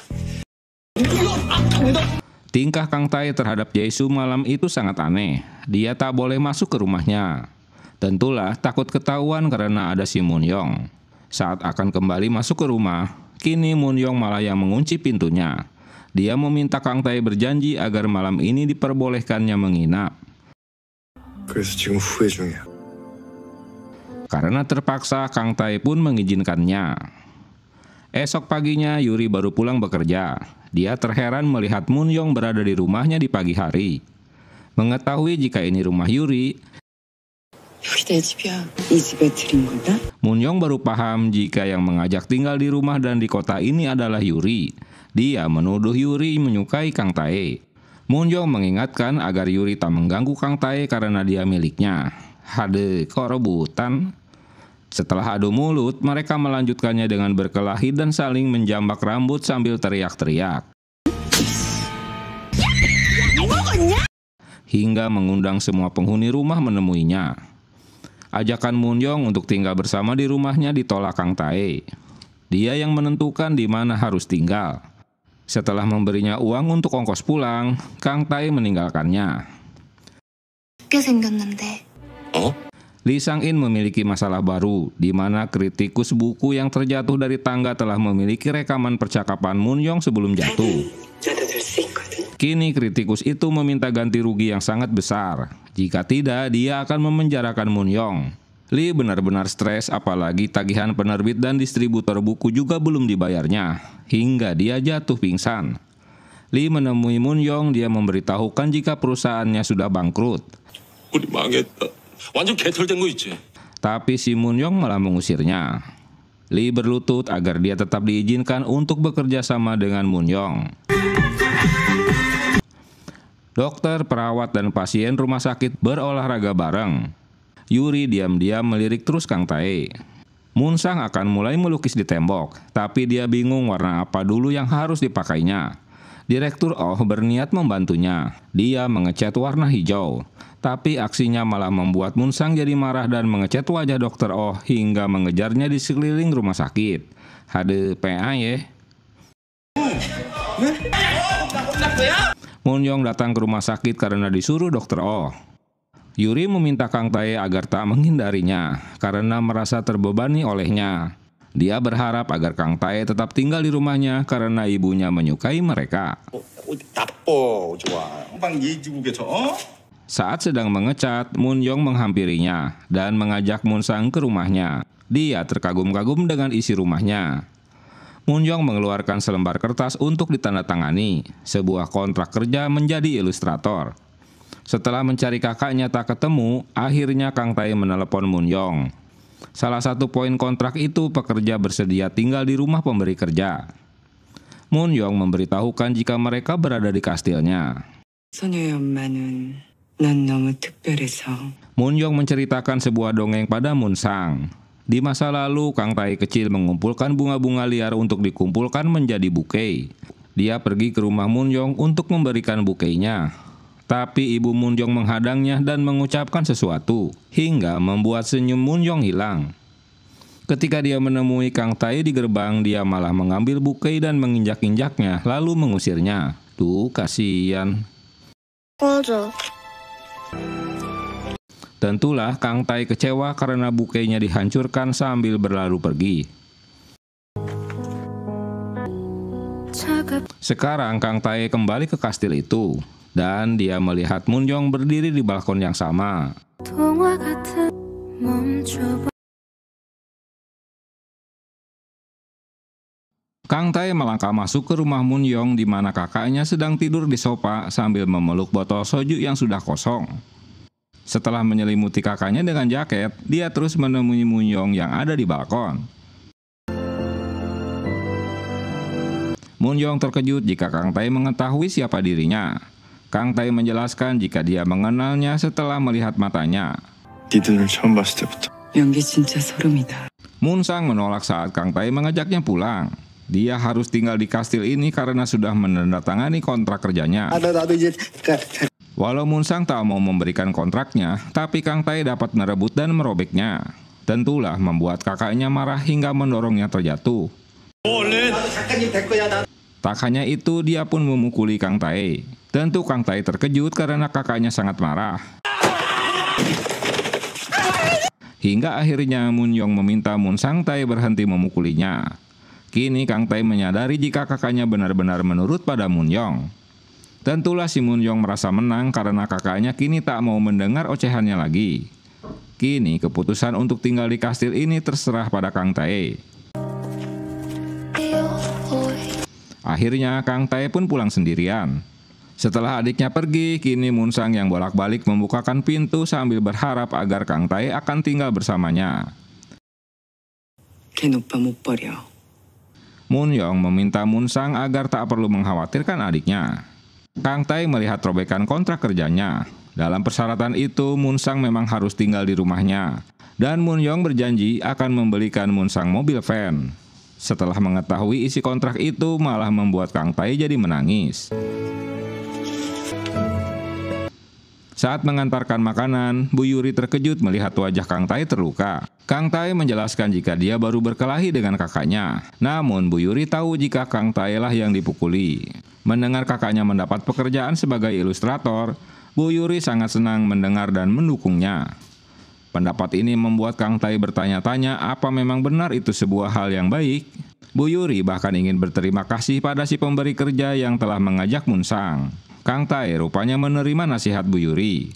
Tingkah Kang Tae terhadap Jae-soo malam itu sangat aneh. Dia tak boleh masuk ke rumahnya. Tentulah takut ketahuan karena ada si Moon Young. Saat akan kembali masuk ke rumah, kini Moon Young malah yang mengunci pintunya. Dia meminta Kang Tae berjanji agar malam ini diperbolehkannya menginap. 그래서 지금 후회 중이야. Karena terpaksa, Kang Tae pun mengizinkannya. Esok paginya Yuri baru pulang bekerja. Dia terheran melihat Moon Young berada di rumahnya di pagi hari. Mengetahui jika ini rumah Yuri, 여기 내 집이야. 이 집에 들인 거다? Moon Young baru paham jika yang mengajak tinggal di rumah dan di kota ini adalah Yuri. Dia menuduh Yuri menyukai Kang Tae. Moon Young mengingatkan agar Yuri tak mengganggu Kang Tae karena dia miliknya. Hade, kok rebutan? Setelah adu mulut, mereka melanjutkannya dengan berkelahi dan saling menjambak rambut sambil teriak-teriak. Hingga mengundang semua penghuni rumah menemuinya. Ajakan Moon Young untuk tinggal bersama di rumahnya ditolak Kang Tae. Dia yang menentukan di mana harus tinggal. Setelah memberinya uang untuk ongkos pulang, Kang Tae meninggalkannya. 꽤 생겼는데. Lee Sang-in memiliki masalah baru, di mana kritikus buku yang terjatuh dari tangga telah memiliki rekaman percakapan Moon Young sebelum jatuh. 나도 될 수 있거든. Kini kritikus itu meminta ganti rugi yang sangat besar. Jika tidak, dia akan memenjarakan Moon Young. Lee benar-benar stres, apalagi tagihan penerbit dan distributor buku juga belum dibayarnya, hingga dia jatuh pingsan. Lee menemui Moon Young, dia memberitahukan jika perusahaannya sudah bangkrut. 우리 망했다. 완전 개털된 거 있지. Tapi si Moon Young malah mengusirnya. Lee berlutut agar dia tetap diizinkan untuk bekerja sama dengan Moon Young. Dokter, perawat, dan pasien rumah sakit berolahraga bareng. Yuri diam-diam melirik terus Kang Tae. Moon Sang akan mulai melukis di tembok, tapi dia bingung warna apa dulu yang harus dipakainya. Direktur Oh berniat membantunya. Dia mengecat warna hijau. Tapi aksinya malah membuat Munsang jadi marah dan mengecat wajah Dokter Oh hingga mengejarnya di sekeliling rumah sakit. Hade PA ya. Moon-yong datang ke rumah sakit karena disuruh Dokter Oh. Yuri meminta Kang Tae agar tak menghindarinya karena merasa terbebani olehnya. Dia berharap agar Kang Tae tetap tinggal di rumahnya karena ibunya menyukai mereka. Saat sedang mengecat, Moon-yong menghampirinya dan mengajak Munsang ke rumahnya. Dia terkagum-kagum dengan isi rumahnya. Moon-yong mengeluarkan selembar kertas untuk ditandatangani, sebuah kontrak kerja menjadi ilustrator. Setelah mencari kakaknya tak ketemu, akhirnya Kang Tae menelepon Moon-yong. Salah satu poin kontrak itu pekerja bersedia tinggal di rumah pemberi kerja. Moon-yong memberitahukan jika mereka berada di kastilnya. 소녀의 엄마는 난 너무 특별해서. Moon-yong menceritakan sebuah dongeng pada Munsang. Di masa lalu, Kang Tae kecil mengumpulkan bunga-bunga liar untuk dikumpulkan menjadi bukei. Dia pergi ke rumah Moon-yong untuk memberikan bukeinya. Tapi ibu Moon-yong menghadangnya dan mengucapkan sesuatu, hingga membuat senyum Moon-yong hilang. Ketika dia menemui Kang Tae di gerbang, dia malah mengambil bukei dan menginjak-injaknya, lalu mengusirnya. Duh, kasihan. Tentulah Kang Tae kecewa karena bukeinya dihancurkan sambil berlalu pergi. Sekarang Kang Tae kembali ke kastil itu. Dan dia melihat Moon-yong berdiri di balkon yang sama. Kang Tae melangkah masuk ke rumah Moon-yong di mana kakaknya sedang tidur di sofa sambil memeluk botol soju yang sudah kosong. Setelah menyelimuti kakaknya dengan jaket, dia terus menemui Moon-yong yang ada di balkon. Moon-yong terkejut jika Kang Tae mengetahui siapa dirinya. Kang Tae menjelaskan jika dia mengenalnya setelah melihat matanya. 니들을 처음 봤을 때부터. 연기 진짜 소름이다. Munsang menolak saat Kang Tae mengajaknya pulang. Dia harus tinggal di kastil ini karena sudah menandatangani kontrak kerjanya. 나도 이제 Walau Munsang tak mau memberikan kontraknya, tapi Kang Tae dapat merebut dan merobeknya. Tentulah membuat kakaknya marah hingga mendorongnya terjatuh. Tak hanya itu, dia pun memukuli Kang Tae. Tentu Kang Tae terkejut karena kakaknya sangat marah. Hingga akhirnya Moon-yong meminta Munsang Tae berhenti memukulinya. Kini Kang Tae menyadari jika kakaknya benar-benar menurut pada Moon-yong. Tentulah si Moon-yong merasa menang karena kakaknya kini tak mau mendengar ocehannya lagi. Kini keputusan untuk tinggal di kastil ini terserah pada Kang Tae. Akhirnya Kang Tae pun pulang sendirian. Setelah adiknya pergi, kini Munsang yang bolak-balik membukakan pintu sambil berharap agar Kang Tae akan tinggal bersamanya. 걘 오빠 못 버려. Moon-yong meminta Munsang agar tak perlu mengkhawatirkan adiknya. Kang Tae melihat robekan kontrak kerjanya. Dalam persyaratan itu, Munsang memang harus tinggal di rumahnya. Dan Moon-yong berjanji akan membelikan Munsang mobil van. Setelah mengetahui isi kontrak itu, malah membuat Kang Tae jadi menangis. Saat mengantarkan makanan, Bu Yuri terkejut melihat wajah Kang Tae terluka. Kang Tae menjelaskan jika dia baru berkelahi dengan kakaknya. Namun Bu Yuri tahu jika Kang Tae lah yang dipukuli. Mendengar kakaknya mendapat pekerjaan sebagai ilustrator, Bu Yuri sangat senang mendengar dan mendukungnya. Pendapat ini membuat Kang Tae bertanya-tanya apa memang benar itu sebuah hal yang baik. Bu Yuri bahkan ingin berterima kasih pada si pemberi kerja yang telah mengajak Munsang. Kang Tae rupanya menerima nasihat Bu Yuri.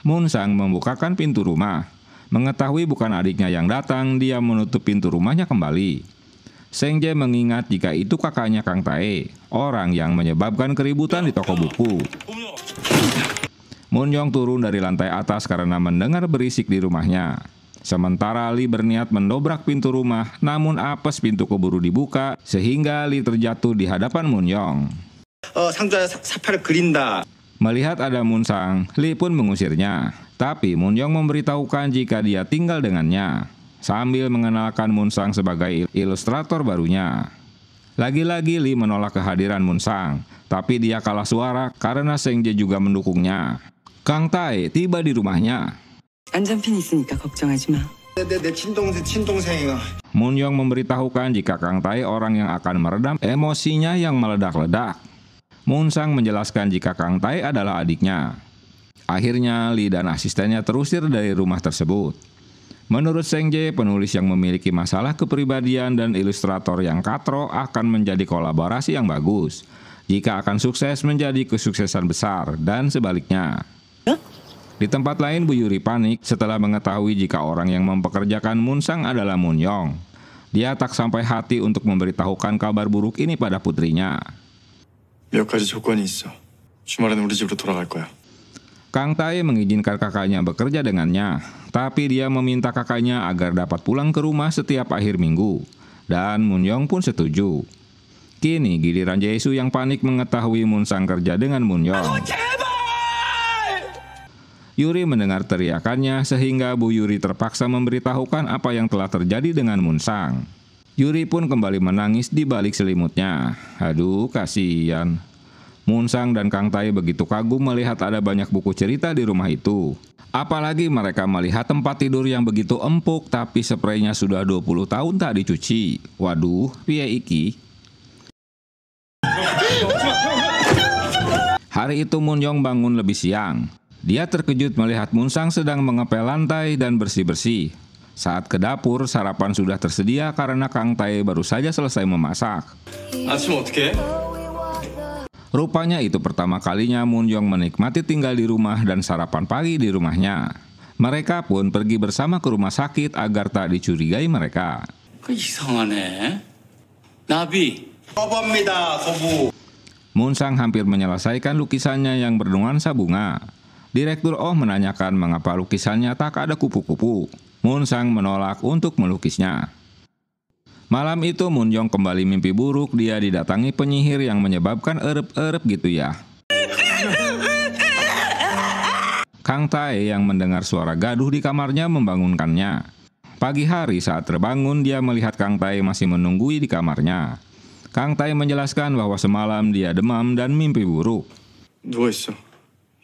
Munsang membukakan pintu rumah. Mengetahui bukan adiknya yang datang, dia menutup pintu rumahnya kembali. Sengje mengingat jika itu kakaknya Kang Tae, orang yang menyebabkan keributan di toko buku. Moon-yong turun dari lantai atas karena mendengar berisik di rumahnya. Sementara Lee berniat mendobrak pintu rumah, namun apes pintu keburu dibuka sehingga Lee terjatuh di hadapan Moon-yong. 상자에 사파를 그린다. Melihat ada Munsang, Lee pun mengusirnya. Tapi Moon-yong memberitahukan jika dia tinggal dengannya, sambil mengenalkan Munsang sebagai ilustrator barunya. Lagi-lagi Lee menolak kehadiran Munsang, tapi dia kalah suara karena Seng Jae juga mendukungnya. Kang Tae tiba di rumahnya. 안전핀 있으니까 걱정하지 마. 내 친동생이가. Moon-young memberitahukan jika Kang Tae orang yang akan meredam emosinya yang meledak-ledak. Munsang menjelaskan jika Kang Tae adalah adiknya. Akhirnya Lee dan asistennya terusir dari rumah tersebut. Menurut Seng Jae, penulis yang memiliki masalah kepribadian dan ilustrator yang katro akan menjadi kolaborasi yang bagus jika akan sukses menjadi kesuksesan besar dan sebaliknya. Di tempat lain, Bu Yuri panik setelah mengetahui jika orang yang mempekerjakan Munsang adalah Moon-young. Dia tak sampai hati untuk memberitahukan kabar buruk ini pada putrinya. 몇 가지 조건이 있어. 주말에는 우리 집으로 돌아갈 거야. Kang Tae mengizinkan kakaknya bekerja dengannya, tapi dia meminta kakaknya agar dapat pulang ke rumah setiap akhir minggu. Dan Moon-young pun setuju. Kini giliran Jae-soo yang panik mengetahui Munsang kerja dengan Moon-young. Yuri mendengar teriakannya sehingga Bu Yuri terpaksa memberitahukan apa yang telah terjadi dengan Munsang. Yuri pun kembali menangis di balik selimutnya. Aduh, kasihan. Munsang dan Kang Tae begitu kagum melihat ada banyak buku cerita di rumah itu. Apalagi mereka melihat tempat tidur yang begitu empuk tapi spraynya sudah 20 tahun tak dicuci. Waduh, piye iki? Hari itu Moon-young bangun lebih siang. Dia terkejut melihat Munsang sedang mengepel lantai dan bersih-bersih. Saat ke dapur, sarapan sudah tersedia karena Kang Tae baru saja selesai memasak. 아침 어떻게 해? Rupanya itu pertama kalinya Moon-young menikmati tinggal di rumah dan sarapan pagi di rumahnya. Mereka pun pergi bersama ke rumah sakit agar tak dicurigai mereka. 그 이상하네. 나비. 거부합니다. 거부. Munsang hampir menyelesaikan lukisannya yang bernuansa bunga. Direktur Oh menanyakan mengapa lukisannya tak ada kupu-kupu. Munsang menolak untuk melukisnya. Malam itu Moon-young kembali mimpi buruk. Dia didatangi penyihir yang menyebabkan erep-erep gitu ya. Kang Tae yang mendengar suara gaduh di kamarnya membangunkannya. Pagi hari saat terbangun dia melihat Kang Tae masih menunggui di kamarnya. Kang Tae menjelaskan bahwa semalam dia demam dan mimpi buruk. 누워있어.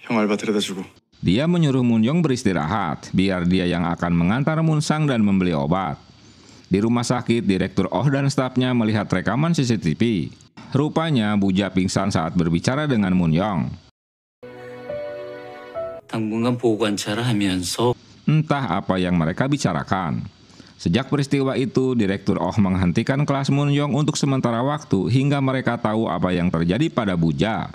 형 알바 데려다주고. Dia menyuruh Moon-young beristirahat biar dia yang akan mengantar Munsang dan membeli obat. Di rumah sakit, Direktur Oh dan stafnya melihat rekaman CCTV. Rupanya Buja pingsan saat berbicara dengan Moon-young. 당분간 보호 관찰을 하면서 Entah apa yang mereka bicarakan. Sejak peristiwa itu, Direktur Oh menghentikan kelas Moon-young untuk sementara waktu hingga mereka tahu apa yang terjadi pada Buja.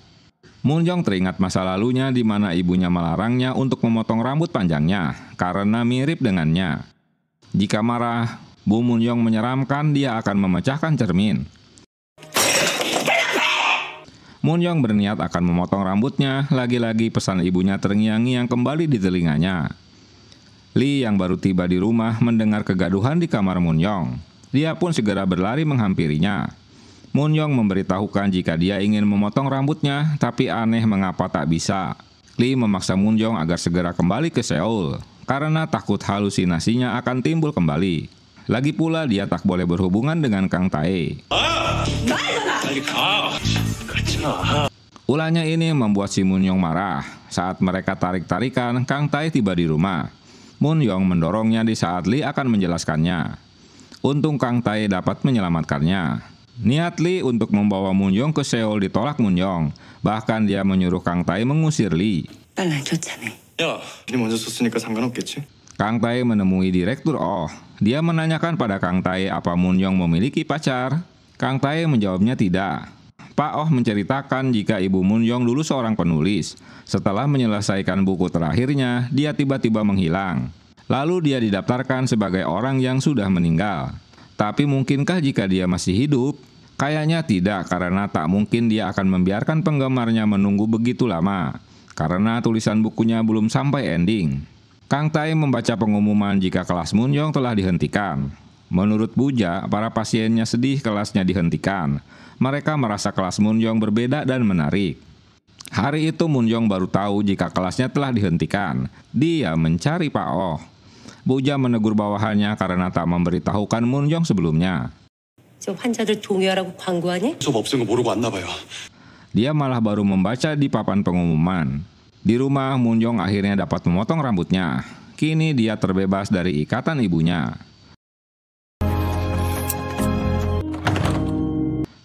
Moon-young teringat masa lalunya di mana ibunya melarangnya untuk memotong rambut panjangnya karena mirip dengannya. Jika marah, Bu Moon-young menyeramkan dia akan memecahkan cermin. Moon-young berniat akan memotong rambutnya, lagi-lagi pesan ibunya terngiang-ngiang kembali di telinganya. Lee yang baru tiba di rumah mendengar kegaduhan di kamar Moon-young. Dia pun segera berlari menghampirinya. Moon-young memberitahukan jika dia ingin memotong rambutnya, tapi aneh mengapa tak bisa. Lee memaksa Moon-young agar segera kembali ke Seoul, karena takut halusinasinya akan timbul kembali. Lagi pula dia tak boleh berhubungan dengan Kang Tae. Ulahnya ini membuat si Moon-young marah. Saat mereka tarik-tarikan, Kang Tae tiba di rumah. Moon-young mendorongnya di saat Lee akan menjelaskannya. Untung Kang Tae dapat menyelamatkannya. Niat Lee untuk membawa Moon-young ke Seoul ditolak Moon-young. Bahkan dia menyuruh Kang Tae mengusir Lee. 빨리 쫓아내. 야, 니 먼저 썼으니까 상관없겠지? Kang Tae menemui Direktur Oh. Dia menanyakan pada Kang Tae apa Moon-young memiliki pacar. Kang Tae menjawabnya tidak. Pak Oh menceritakan jika ibu Moon-young dulu seorang penulis. Setelah menyelesaikan buku terakhirnya, dia tiba-tiba menghilang. Lalu dia didaftarkan sebagai orang yang sudah meninggal. Tapi mungkinkah jika dia masih hidup? Kayaknya tidak, karena tak mungkin dia akan membiarkan penggemarnya menunggu begitu lama. Karena tulisan bukunya belum sampai ending. Kang Tae membaca pengumuman jika kelas Moon-young telah dihentikan. Menurut Buja, para pasiennya sedih kelasnya dihentikan. Mereka merasa kelas Moon-young berbeda dan menarik. Hari itu Moon-young baru tahu jika kelasnya telah dihentikan. Dia mencari Pak Oh. Buja menegur bawahannya karena tak memberitahukan Moon-young sebelumnya. 저 환자들 동의하라고 광고하니? 수업 없은 거 모르고 왔나 봐요. Dia malah baru membaca di papan pengumuman. Di rumah, Moon-young akhirnya dapat memotong rambutnya. Kini dia terbebas dari ikatan ibunya.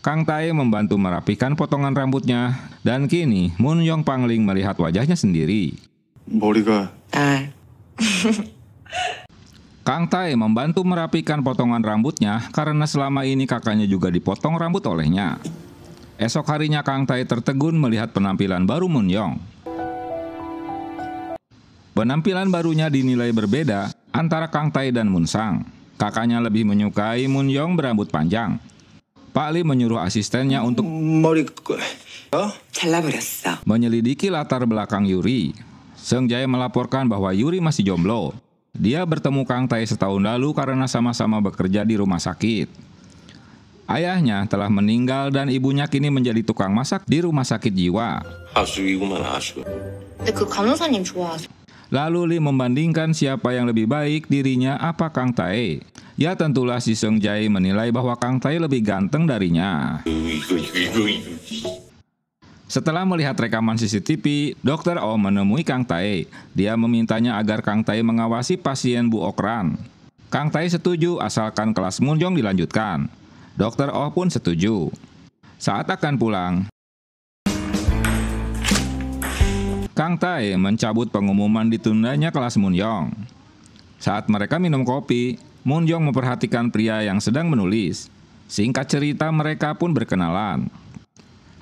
Kang Tae membantu merapikan potongan rambutnya, dan kini Moon-young pangling melihat wajahnya sendiri. 머리가 아, Kang Tae membantu merapikan potongan rambutnya karena selama ini kakaknya juga dipotong rambut olehnya. Esok harinya Kang Tae tertegun melihat penampilan baru Moon-young. Penampilan barunya dinilai berbeda antara Kang Tae dan Moon-sang. Kakaknya lebih menyukai Moon-young berambut panjang. Pak Lee menyuruh asistennya untuk 머리 잘라버렸어. menyelidiki latar belakang Yuri. Seung Jae melaporkan bahwa Yuri masih jomblo. Dia bertemu Kang Tae setahun lalu karena sama-sama bekerja di rumah sakit. Ayahnya telah meninggal dan ibunya kini menjadi tukang masak di rumah sakit jiwa. 아수이구만 아수. 근데 그 간호사님 좋아하세요? Lalu Lee membandingkan siapa yang lebih baik, dirinya apa Kang Tae. Ya tentulah si Seung Jae menilai bahwa Kang Tae lebih ganteng darinya. 이거. Setelah melihat rekaman CCTV, Dr. Oh menemui Kang Tae. Dia memintanya agar Kang Tae mengawasi pasien Bu Okran. Kang Tae setuju asalkan kelas Moon-young dilanjutkan. Dr. Oh pun setuju. Saat akan pulang, Kang Tae mencabut pengumuman ditundanya kelas Moon-young. Saat mereka minum kopi, Moon-young memperhatikan pria yang sedang menulis. Singkat cerita, mereka pun berkenalan.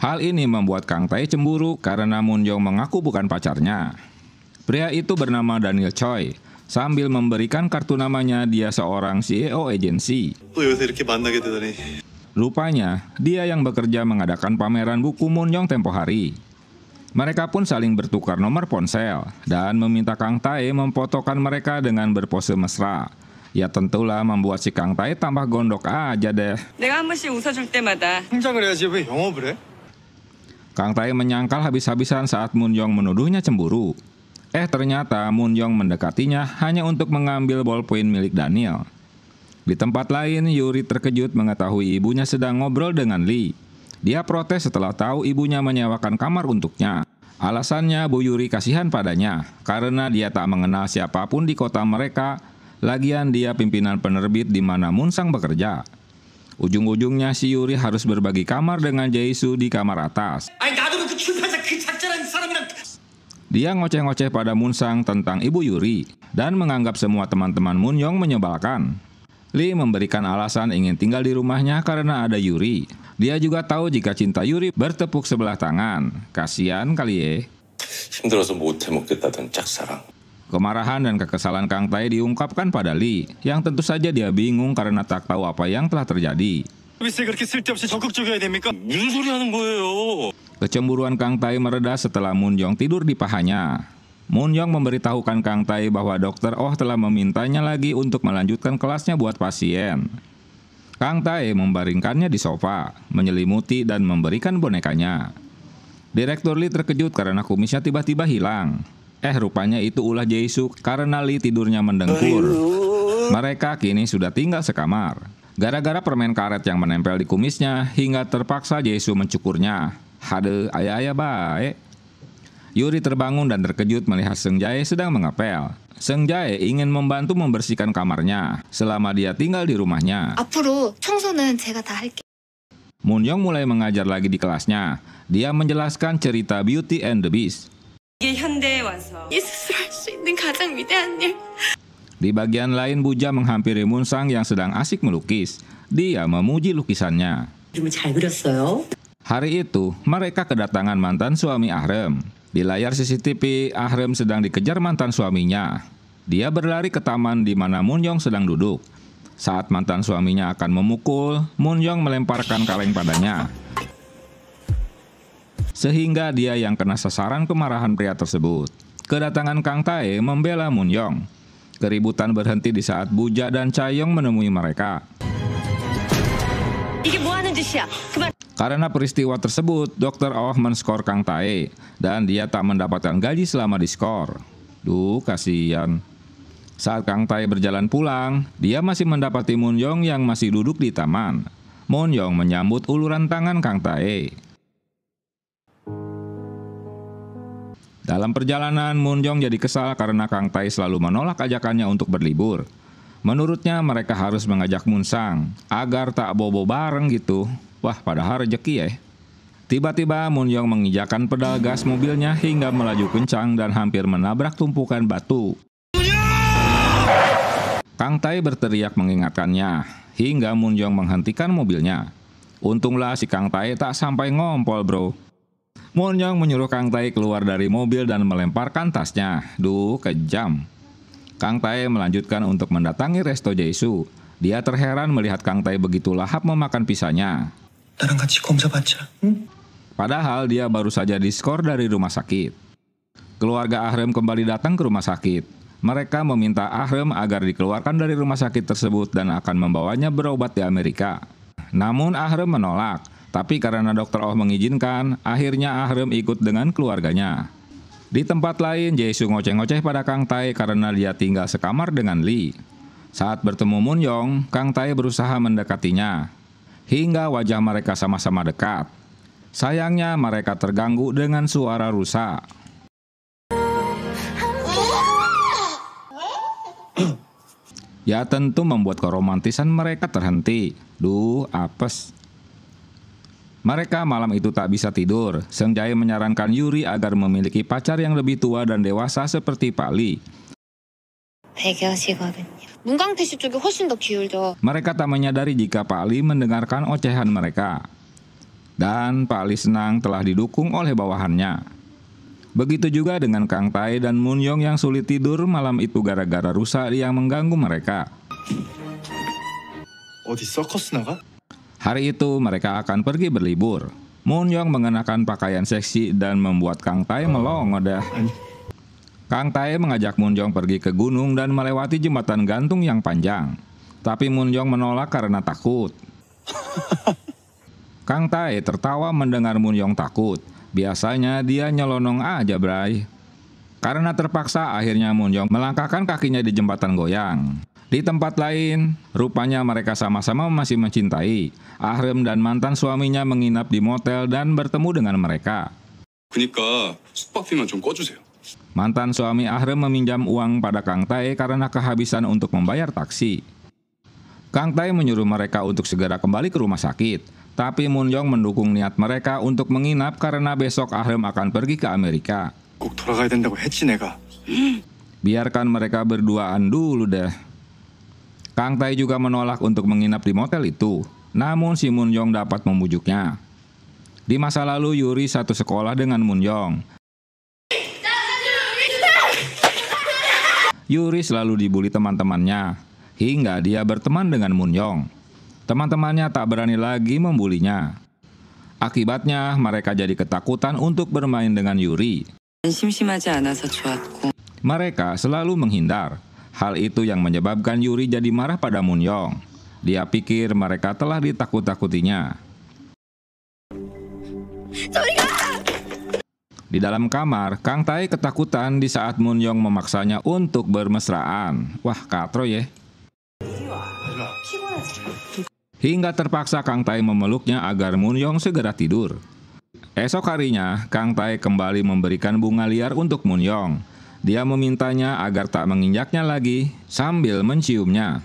Hal ini membuat Kang Tae cemburu karena Moon-young mengaku bukan pacarnya. Pria itu bernama Daniel Choi. Sambil memberikan kartu namanya, dia seorang CEO agensi. 또 요새 이렇게 만나게 되다니. Rupanya, dia yang bekerja mengadakan pameran buku Moon-young tempo hari. Mereka pun saling bertukar nomor ponsel dan meminta Kang Tae memfotokan mereka dengan berpose mesra. Ya tentulah membuat si Kang Tae tambah gondok aja deh. 내가 한 번씩 웃어줄 때마다 성장을 해야지 왜 영업을 해? Kang Tae menyangkal habis-habisan saat Moon-young menuduhnya cemburu. Ternyata Moon-young mendekatinya hanya untuk mengambil ballpoint milik Daniel. Di tempat lain, Yuri terkejut mengetahui ibunya sedang ngobrol dengan Lee. Dia protes setelah tahu ibunya menyewakan kamar untuknya. Alasannya Bu Yuri kasihan padanya karena dia tak mengenal siapapun di kota mereka. Lagian dia pimpinan penerbit di mana Moon-sang bekerja. Ujung-ujungnya si Yuri harus berbagi kamar dengan Jae-soo di kamar atas. Dia ngoceh-ngoceh pada Moon-sang tentang ibu Yuri dan menganggap semua teman-teman Moon-young menyebalkan. Lee memberikan alasan ingin tinggal di rumahnya karena ada Yuri. Dia juga tahu jika cinta Yuri bertepuk sebelah tangan. Kasian kali ya. 힘들어서 못 해먹겠다던 짝사랑. Kemarahan dan kekesalan Kang Tae diungkapkan pada Lee, yang tentu saja dia bingung karena tak tahu apa yang telah terjadi. 서비스에 그렇게 쓸데없이 적극적이어야 됩니까? 무슨 소리 하는 거예요? Kecemburuan Kang Tae mereda setelah Moon-young tidur di pahanya. Moon-young memberitahukan Kang Tae bahwa Dr. Oh telah memintanya lagi untuk melanjutkan kelasnya buat pasien. Kang Tae membaringkannya di sofa, menyelimuti dan memberikan bonekanya. Direktur Lee terkejut karena kumisnya tiba-tiba hilang. Rupanya itu ulah Jae-soo karena Lee tidurnya mendengkur. Mereka kini sudah tinggal sekamar. Gara-gara permen karet yang menempel di kumisnya hingga terpaksa Jae-soo mencukurnya. Hade, ayah baik. Yuri terbangun dan terkejut melihat Seung Jae sedang mengepel. Seung Jae ingin membantu membersihkan kamarnya selama dia tinggal di rumahnya. 앞으로 청소는 제가 다 할게요. Moon-young mulai mengajar lagi di kelasnya. Dia menjelaskan cerita Beauty and the Beast. 이게 현대에 와서 이 스스로 할 수 있는 가장 위대한 일. Di bagian lain, Buja menghampiri Moon-sang yang sedang asik melukis. Dia memuji lukisannya. 그림을 잘 그렸어요. Hari itu, mereka kedatangan mantan suami Ahrem. Di layar CCTV, Ahrem sedang dikejar mantan suaminya. Dia berlari ke taman di mana Moon-young sedang duduk. Saat mantan suaminya akan memukul, Moon-young melemparkan kaleng padanya. Sehingga dia yang kena sasaran kemarahan pria tersebut. Kedatangan Kang Tae membela Moon-young. Keributan berhenti di saat Buja dan Chae-young menemui mereka. 이게 뭐 하는 짓이야? 그만. Karena peristiwa tersebut, Dr. Oh men-skor Kang Tae dan dia tak mendapatkan gaji selama diskor. Duh, kasihan. Saat Kang Tae berjalan pulang, dia masih mendapati Moon-young yang masih duduk di taman. Moon Young menyambut uluran tangan Kang Tae. Dalam perjalanan, Moon Young jadi kesal karena Kang Tae selalu menolak ajakannya untuk berlibur. Menurutnya mereka harus mengajak Moon Sang agar tak bobo bareng gitu. Wah, padahal rezeki ya. Tiba-tiba Moon Young menginjakkan pedal gas mobilnya hingga melaju kencang dan hampir menabrak tumpukan batu. Kang Tae berteriak mengingatkannya, hingga Moon Young menghentikan mobilnya. Untunglah si Kang Tae tak sampai ngompol bro. Moon Young menyuruh Kang Tae keluar dari mobil dan melemparkan tasnya. Duh, kejam. Kang Tae melanjutkan untuk mendatangi resto Jaisu. Dia terheran melihat Kang Tae begitu lahap memakan pisahnya. 나랑 같이 검사 받자. 응? Padahal dia baru saja diskor dari rumah sakit. Keluarga Ahrem kembali datang ke rumah sakit. Mereka meminta Ahrem agar dikeluarkan dari rumah sakit tersebut dan akan membawanya berobat di Amerika. Namun Ahrem menolak, tapi karena Dr. Oh mengizinkan, akhirnya Ahrem ikut dengan keluarganya. Di tempat lain, Jaisu ngoceh-ngoceh pada Kang Tae karena dia tinggal sekamar dengan Lee. Saat bertemu Moon Young, Kang Tae berusaha mendekatinya, hingga wajah mereka sama-sama dekat. Sayangnya mereka terganggu dengan suara rusa. Ya tentu membuat keromantisan mereka terhenti. Duh, apes. Mereka malam itu tak bisa tidur. Seung Jae menyarankan Yuri agar memiliki pacar yang lebih tua dan dewasa seperti Pak Lee. 문강태 씨 쪽이 훨씬 더 기울죠. Mereka tak menyadari jika Pak Lee mendengarkan ocehan mereka. Dan Pak Lee senang telah didukung oleh bawahannya. Begitu juga dengan Kang Tae dan Moon Young yang sulit tidur malam itu gara-gara rusa yang mengganggu mereka. 어디 서커스 나가? Hari itu mereka akan pergi berlibur. Moon Young mengenakan pakaian seksi dan membuat Kang Tae melongo dah. Kang Tae mengajak Moon Young pergi ke gunung dan melewati jembatan gantung yang panjang. Tapi Moon Young menolak karena takut. Kang Tae tertawa mendengar Moon Young takut. Biasanya dia nyelonong aja bray. Karena terpaksa akhirnya Moon Young melangkahkan kakinya di jembatan goyang. Di tempat lain, rupanya mereka sama-sama masih mencintai. Ahrem dan mantan suaminya menginap di motel dan bertemu dengan mereka. 그니까 숙박비만 좀 꺼주세요. Mantan suami Ahrem meminjam uang pada Kang Tae karena kehabisan untuk membayar taksi. Kang Tae menyuruh mereka untuk segera kembali ke rumah sakit. Tapi Moon Young mendukung niat mereka untuk menginap karena besok Ahrem akan pergi ke Amerika. 꼭 돌아가야 된다고 했지 내가. Biarkan mereka berduaan dulu deh. Kang Tae juga menolak untuk menginap di motel itu. Namun si Moon Young dapat membujuknya. Di masa lalu Yuri satu sekolah dengan Moon Young. Yuri selalu dibully teman-temannya, hingga dia berteman dengan Moon Young. Teman-temannya tak berani lagi membulinya. Akibatnya mereka jadi ketakutan untuk bermain dengan Yuri. 심심하지 않아서 좋았고. Mereka selalu menghindar. Hal itu yang menyebabkan Yuri jadi marah pada Moon Young. Dia pikir mereka telah ditakut-takutinya. Di dalam kamar, Kang Tae ketakutan di saat Moon Young memaksanya untuk bermesraan. Wah, katro ya. Hingga terpaksa Kang Tae memeluknya agar Moon Young segera tidur. Esok harinya, Kang Tae kembali memberikan bunga liar untuk Moon Young. Dia memintanya agar tak menginjaknya lagi sambil menciumnya.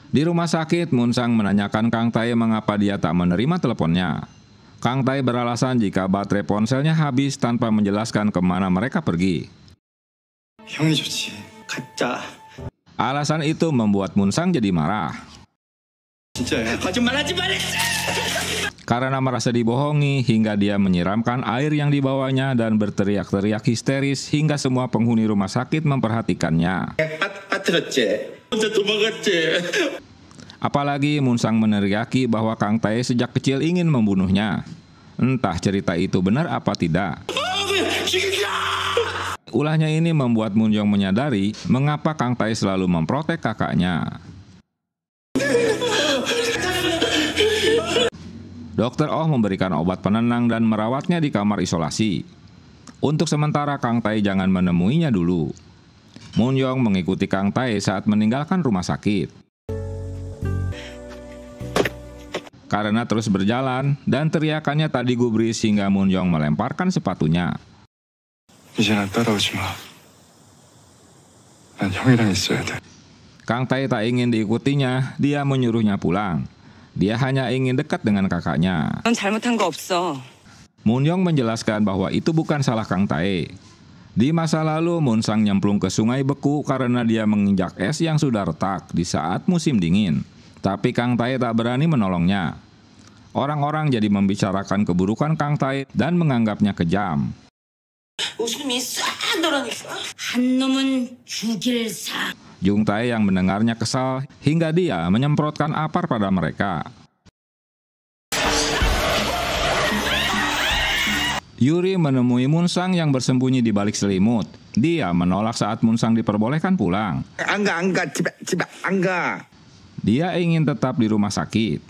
Di rumah sakit, Moon Sang menanyakan Kang Tae mengapa dia tak menerima teleponnya. Kang Tae beralasan jika baterai ponselnya habis tanpa menjelaskan kemana mereka pergi. 형이 좋지. 가짜. Alasan itu membuat Moon Sang jadi marah. 진짜야. 거짓말하지 말했어. Karena merasa dibohongi hingga dia menyiramkan air yang dibawanya dan berteriak-teriak histeris hingga semua penghuni rumah sakit memperhatikannya. 빠뜨렸지. 혼자 도망갔지. Apalagi Moon Sang meneriaki bahwa Kang Tae sejak kecil ingin membunuhnya. Entah cerita itu benar apa tidak. Ulahnya ini membuat Moon Young menyadari mengapa Kang Tae selalu memprotek kakaknya. Dr. Oh memberikan obat penenang dan merawatnya di kamar isolasi. Untuk sementara Kang Tae jangan menemuinya dulu. Moon Young mengikuti Kang Tae saat meninggalkan rumah sakit. karena terus berjalan dan teriakannya tak digubris hingga Moon Young melemparkan sepatunya. 이제 난 따라오지 마. 난 형이랑 있어야 돼. Kang Tae tak ingin diikutinya, dia menyuruhnya pulang. Dia hanya ingin dekat dengan kakaknya. 넌 잘못한 거 없어. Moon Young menjelaskan bahwa itu bukan salah Kang Tae. Di masa lalu, Moon Sang nyemplung ke sungai beku karena dia menginjak es yang sudah retak di saat musim dingin. Tapi Kang Tae tak berani menolongnya. Orang-orang jadi membicarakan keburukan Kang Tae dan menganggapnya kejam. 웃음이 싹 돌아니까. 한 놈은 죽일 사. Jung Tae yang mendengarnya kesal hingga dia menyemprotkan apar pada mereka. Yuri menemui Moon Sang yang bersembunyi di balik selimut. Dia menolak saat Moon Sang diperbolehkan pulang. 안 가. 집에 안 가. Dia ingin tetap di rumah sakit.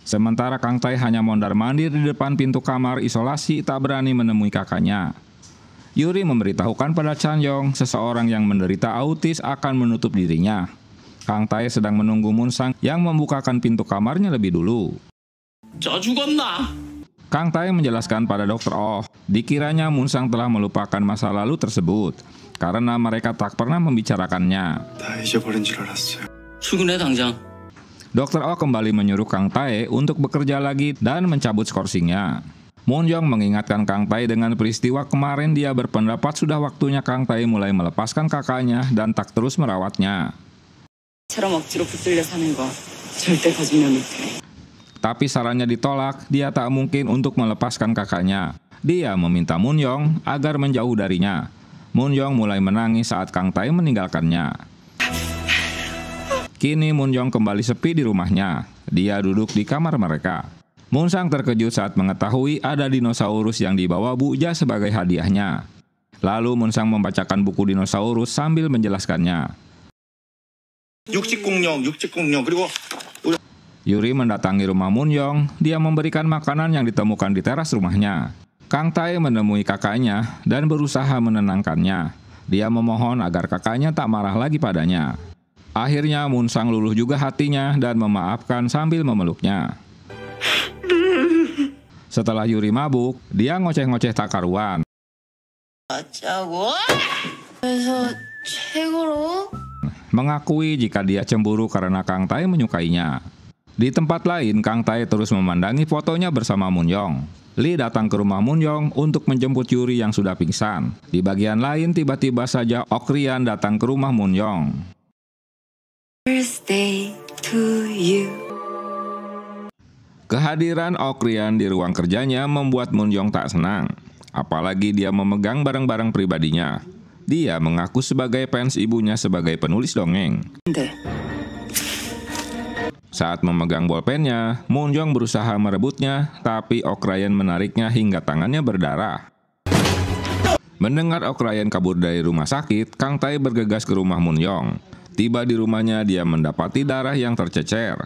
Sementara Kang Tae hanya mondar-mandir di depan pintu kamar isolasi tak berani menemui kakaknya. Yuri memberitahukan pada Chan Yong, seseorang yang menderita autis akan menutup dirinya. Kang Tae sedang menunggu Moon Sang yang membukakan pintu kamarnya lebih dulu. 저 죽었나? Kang Tae menjelaskan pada Dr. Oh, dikiranya Moon Sang telah melupakan masa lalu tersebut karena mereka tak pernah membicarakannya. 다 잊어버린 줄 알았어요. 출근해 당장. Dr. Oh kembali menyuruh Kang Tae untuk bekerja lagi dan mencabut skorsingnya. Moon Young mengingatkan Kang Tae dengan peristiwa kemarin. Dia berpendapat sudah waktunya Kang Tae mulai melepaskan kakaknya dan tak terus merawatnya. 처럼 억지로 붙들려 사는 거 절대 거짓말 못해. Tapi sarannya ditolak, dia tak mungkin untuk melepaskan kakaknya. Dia meminta Moon Young agar menjauh darinya. Moon Young mulai menangis saat Kang Tae meninggalkannya. Kini Moon Young kembali sepi di rumahnya. Dia duduk di kamar mereka. Moon Sang terkejut saat mengetahui ada dinosaurus yang dibawa Bu Ja sebagai hadiahnya. Lalu Moon Sang membacakan buku dinosaurus sambil menjelaskannya. 육식공룡. 그리고 Yuri mendatangi rumah Moon Young. Dia memberikan makanan yang ditemukan di teras rumahnya. Kang Tae menemui kakaknya dan berusaha menenangkannya. Dia memohon agar kakaknya tak marah lagi padanya. Akhirnya Moon Sang luluh juga hatinya dan memaafkan sambil memeluknya. Setelah Yuri mabuk, dia ngoceh-ngoceh tak karuan. 그래서 최고로 Mengakui jika dia cemburu karena Kang Tae menyukainya. Di tempat lain, Kang Tae terus memandangi fotonya bersama Moon Young. Lee datang ke rumah Moon Young untuk menjemput Yuri yang sudah pingsan. Di bagian lain, tiba-tiba saja Ok Rian datang ke rumah Moon Young. Birthday to you. Kehadiran Ok Rian di ruang kerjanya membuat Moon Young tak senang. Apalagi dia memegang barang-barang pribadinya. Dia mengaku sebagai fans ibunya sebagai penulis dongeng. 네. Saat memegang bolpennya, Moon Young berusaha merebutnya, tapi Ok Rian menariknya hingga tangannya berdarah. Mendengar Ok Rian kabur dari rumah sakit, Kang Tae bergegas ke rumah Moon Young. Tiba di rumahnya, dia mendapati darah yang tercecer.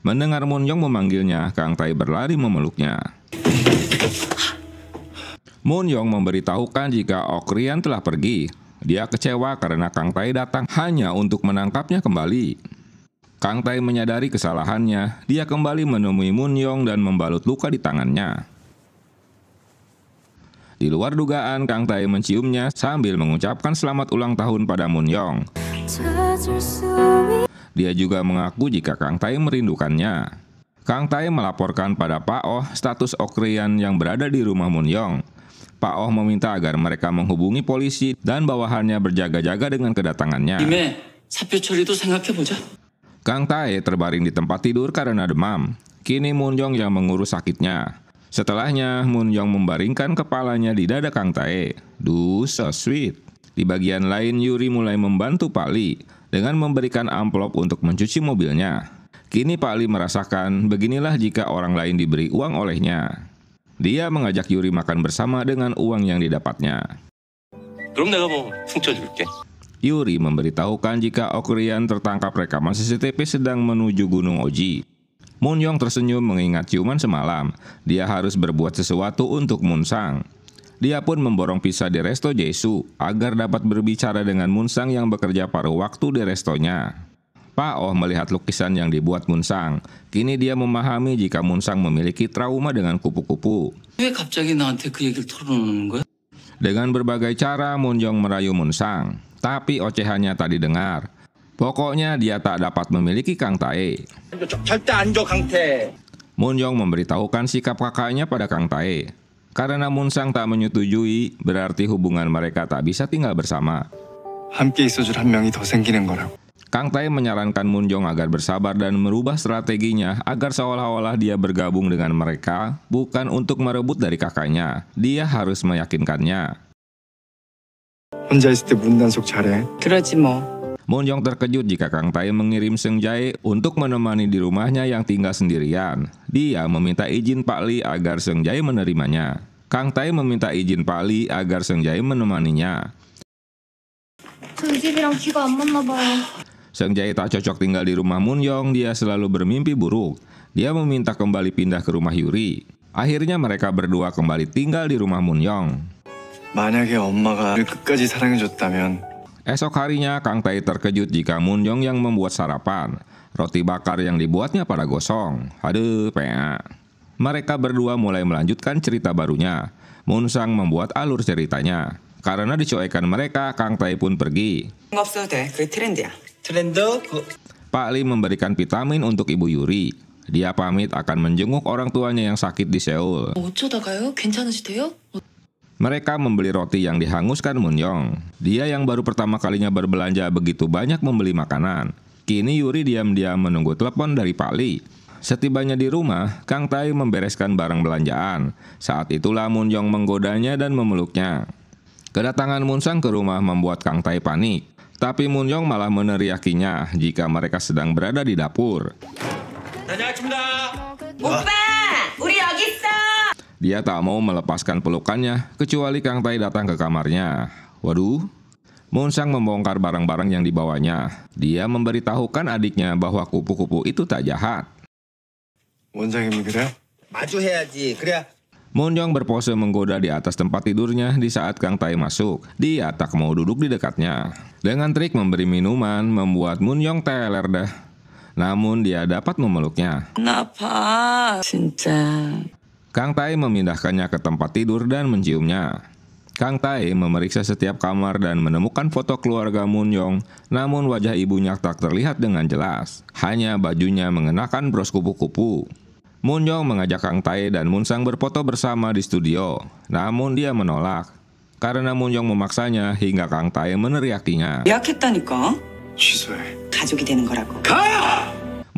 Mendengar Moon Young memanggilnya, Kang Tae berlari memeluknya. Moon Young memberitahukan jika Ok Rian telah pergi. Dia kecewa karena Kang Tae datang hanya untuk menangkapnya kembali. Kang Tae menyadari kesalahannya. Dia kembali menemui Moon Young dan membalut luka di tangannya. Di luar dugaan, Kang Tae menciumnya sambil mengucapkan selamat ulang tahun pada Moon Young. Dia juga mengaku jika Kang Tae merindukannya. Kang Tae melaporkan pada Pak Oh status Ok Rian yang berada di rumah Moon Young. Pak Oh meminta agar mereka menghubungi polisi dan bawahannya berjaga-jaga dengan kedatangannya. 김에 사표 처리도 생각해보자. Kang Tae terbaring di tempat tidur karena demam. Kini Moon Young yang mengurus sakitnya. Setelahnya, Moon Young membaringkan kepalanya di dada Kang Tae. Duh, so sweet. Di bagian lain, Yuri mulai membantu Pak Lee dengan memberikan amplop untuk mencuci mobilnya. Kini Pak Lee merasakan beginilah jika orang lain diberi uang olehnya. Dia mengajak Yuri makan bersama dengan uang yang didapatnya. 그럼 내가 뭐 훔쳐줄게. Yuri memberitahukan jika Ok Rian tertangkap rekaman CCTV sedang menuju Gunung Oji. Moon Young tersenyum mengingat ciuman semalam. Dia harus berbuat sesuatu untuk Moon Sang. Dia pun memborong pizza di resto Jesu agar dapat berbicara dengan Moon Sang yang bekerja paruh waktu di restonya. Pak Oh melihat lukisan yang dibuat Munsang. Kini dia memahami jika Munsang memiliki trauma dengan kupu-kupu. 왜 갑자기 나한테 그 얘기를 털어놓는 거야? Dengan berbagai cara Munjong merayu Munsang, tapi ocehannya tak didengar. Pokoknya dia tak dapat memiliki Kang Tae. 절대 안 줘, 강태. Munjong memberitahukan sikap kakaknya pada Kang Tae. Karena Munsang tak menyetujui, berarti hubungan mereka tak bisa tinggal bersama. 함께 있어줄 한 명이 더 생기는 거라고. Kang Tae menyarankan Munjong agar bersabar dan merubah strateginya agar seolah-olah dia bergabung dengan mereka, bukan untuk merebut dari kakaknya. Dia harus meyakinkannya. 혼자 있을 때 문단속 잘해. 그러지 뭐. Munjong terkejut jika Kang Tae mengirim Seung Jae untuk menemani di rumahnya yang tinggal sendirian. Dia meminta izin Pak Lee agar Seung Jae menerimanya. Kang Tae meminta izin Pak Lee agar Seung Jae menemaninya. 저 이 집이랑 귀가 안 맞나 봐요. Seung Jae tak cocok tinggal di rumah Munjong, dia selalu bermimpi buruk. Dia meminta kembali pindah ke rumah Yuri. Akhirnya mereka berdua kembali tinggal di rumah Munjong. 만약에 엄마가 끝까지 사랑해줬다면 Esok harinya Kang Tae terkejut jika Munjong yang membuat sarapan. Roti bakar yang dibuatnya pada gosong. Aduh, pea. Mereka berdua mulai melanjutkan cerita barunya. Munsang membuat alur ceritanya. Karena dicuekan mereka, Kang Tae pun pergi. 없어도 돼. 그게 트렌드야. 트렌드? Pak Lee memberikan vitamin untuk Ibu Yuri. Dia pamit akan menjenguk orang tuanya yang sakit di Seoul. 어쩌다가요? 괜찮으시대요? Mereka membeli roti yang dihanguskan Munjong. Dia yang baru pertama kalinya berbelanja begitu banyak membeli makanan. Kini Yuri diam-diam menunggu telepon dari Pak Lee. Setibanya di rumah, Kang Tae membereskan barang belanjaan. Saat itulah Munjong menggodanya dan memeluknya. Kedatangan Munsang ke rumah membuat Kang Tae panik. Tapi Munjong malah meneriakinya jika mereka sedang berada di dapur. 오빠! 우리 여기 있어! Dia tak mau melepaskan pelukannya, kecuali Kang Tae datang ke kamarnya. Waduh, Munsang membongkar barang-barang yang dibawanya. Dia memberitahukan adiknya bahwa kupu-kupu itu tak jahat. 원장님이 그래? 마주해야지. 그래야 Munjong berpose menggoda di atas tempat tidurnya di saat Kang Tae masuk. Dia tak mau duduk di dekatnya. Dengan trik memberi minuman, membuat Munjong teler dah. Namun dia dapat memeluknya. 나빠. 진짜. Kang Tae memindahkannya ke tempat tidur dan menciumnya. Kang Tae memeriksa setiap kamar dan menemukan foto keluarga Munjong, namun wajah ibunya tak terlihat dengan jelas. Hanya bajunya mengenakan bros kupu-kupu. Munjong mengajak Kang Tae dan Munsang berfoto bersama di studio, namun dia menolak. Karena Munjong memaksanya hingga Kang Tae meneriakinya. 예약했다니까. 취소해. 가족이 되는 거라고.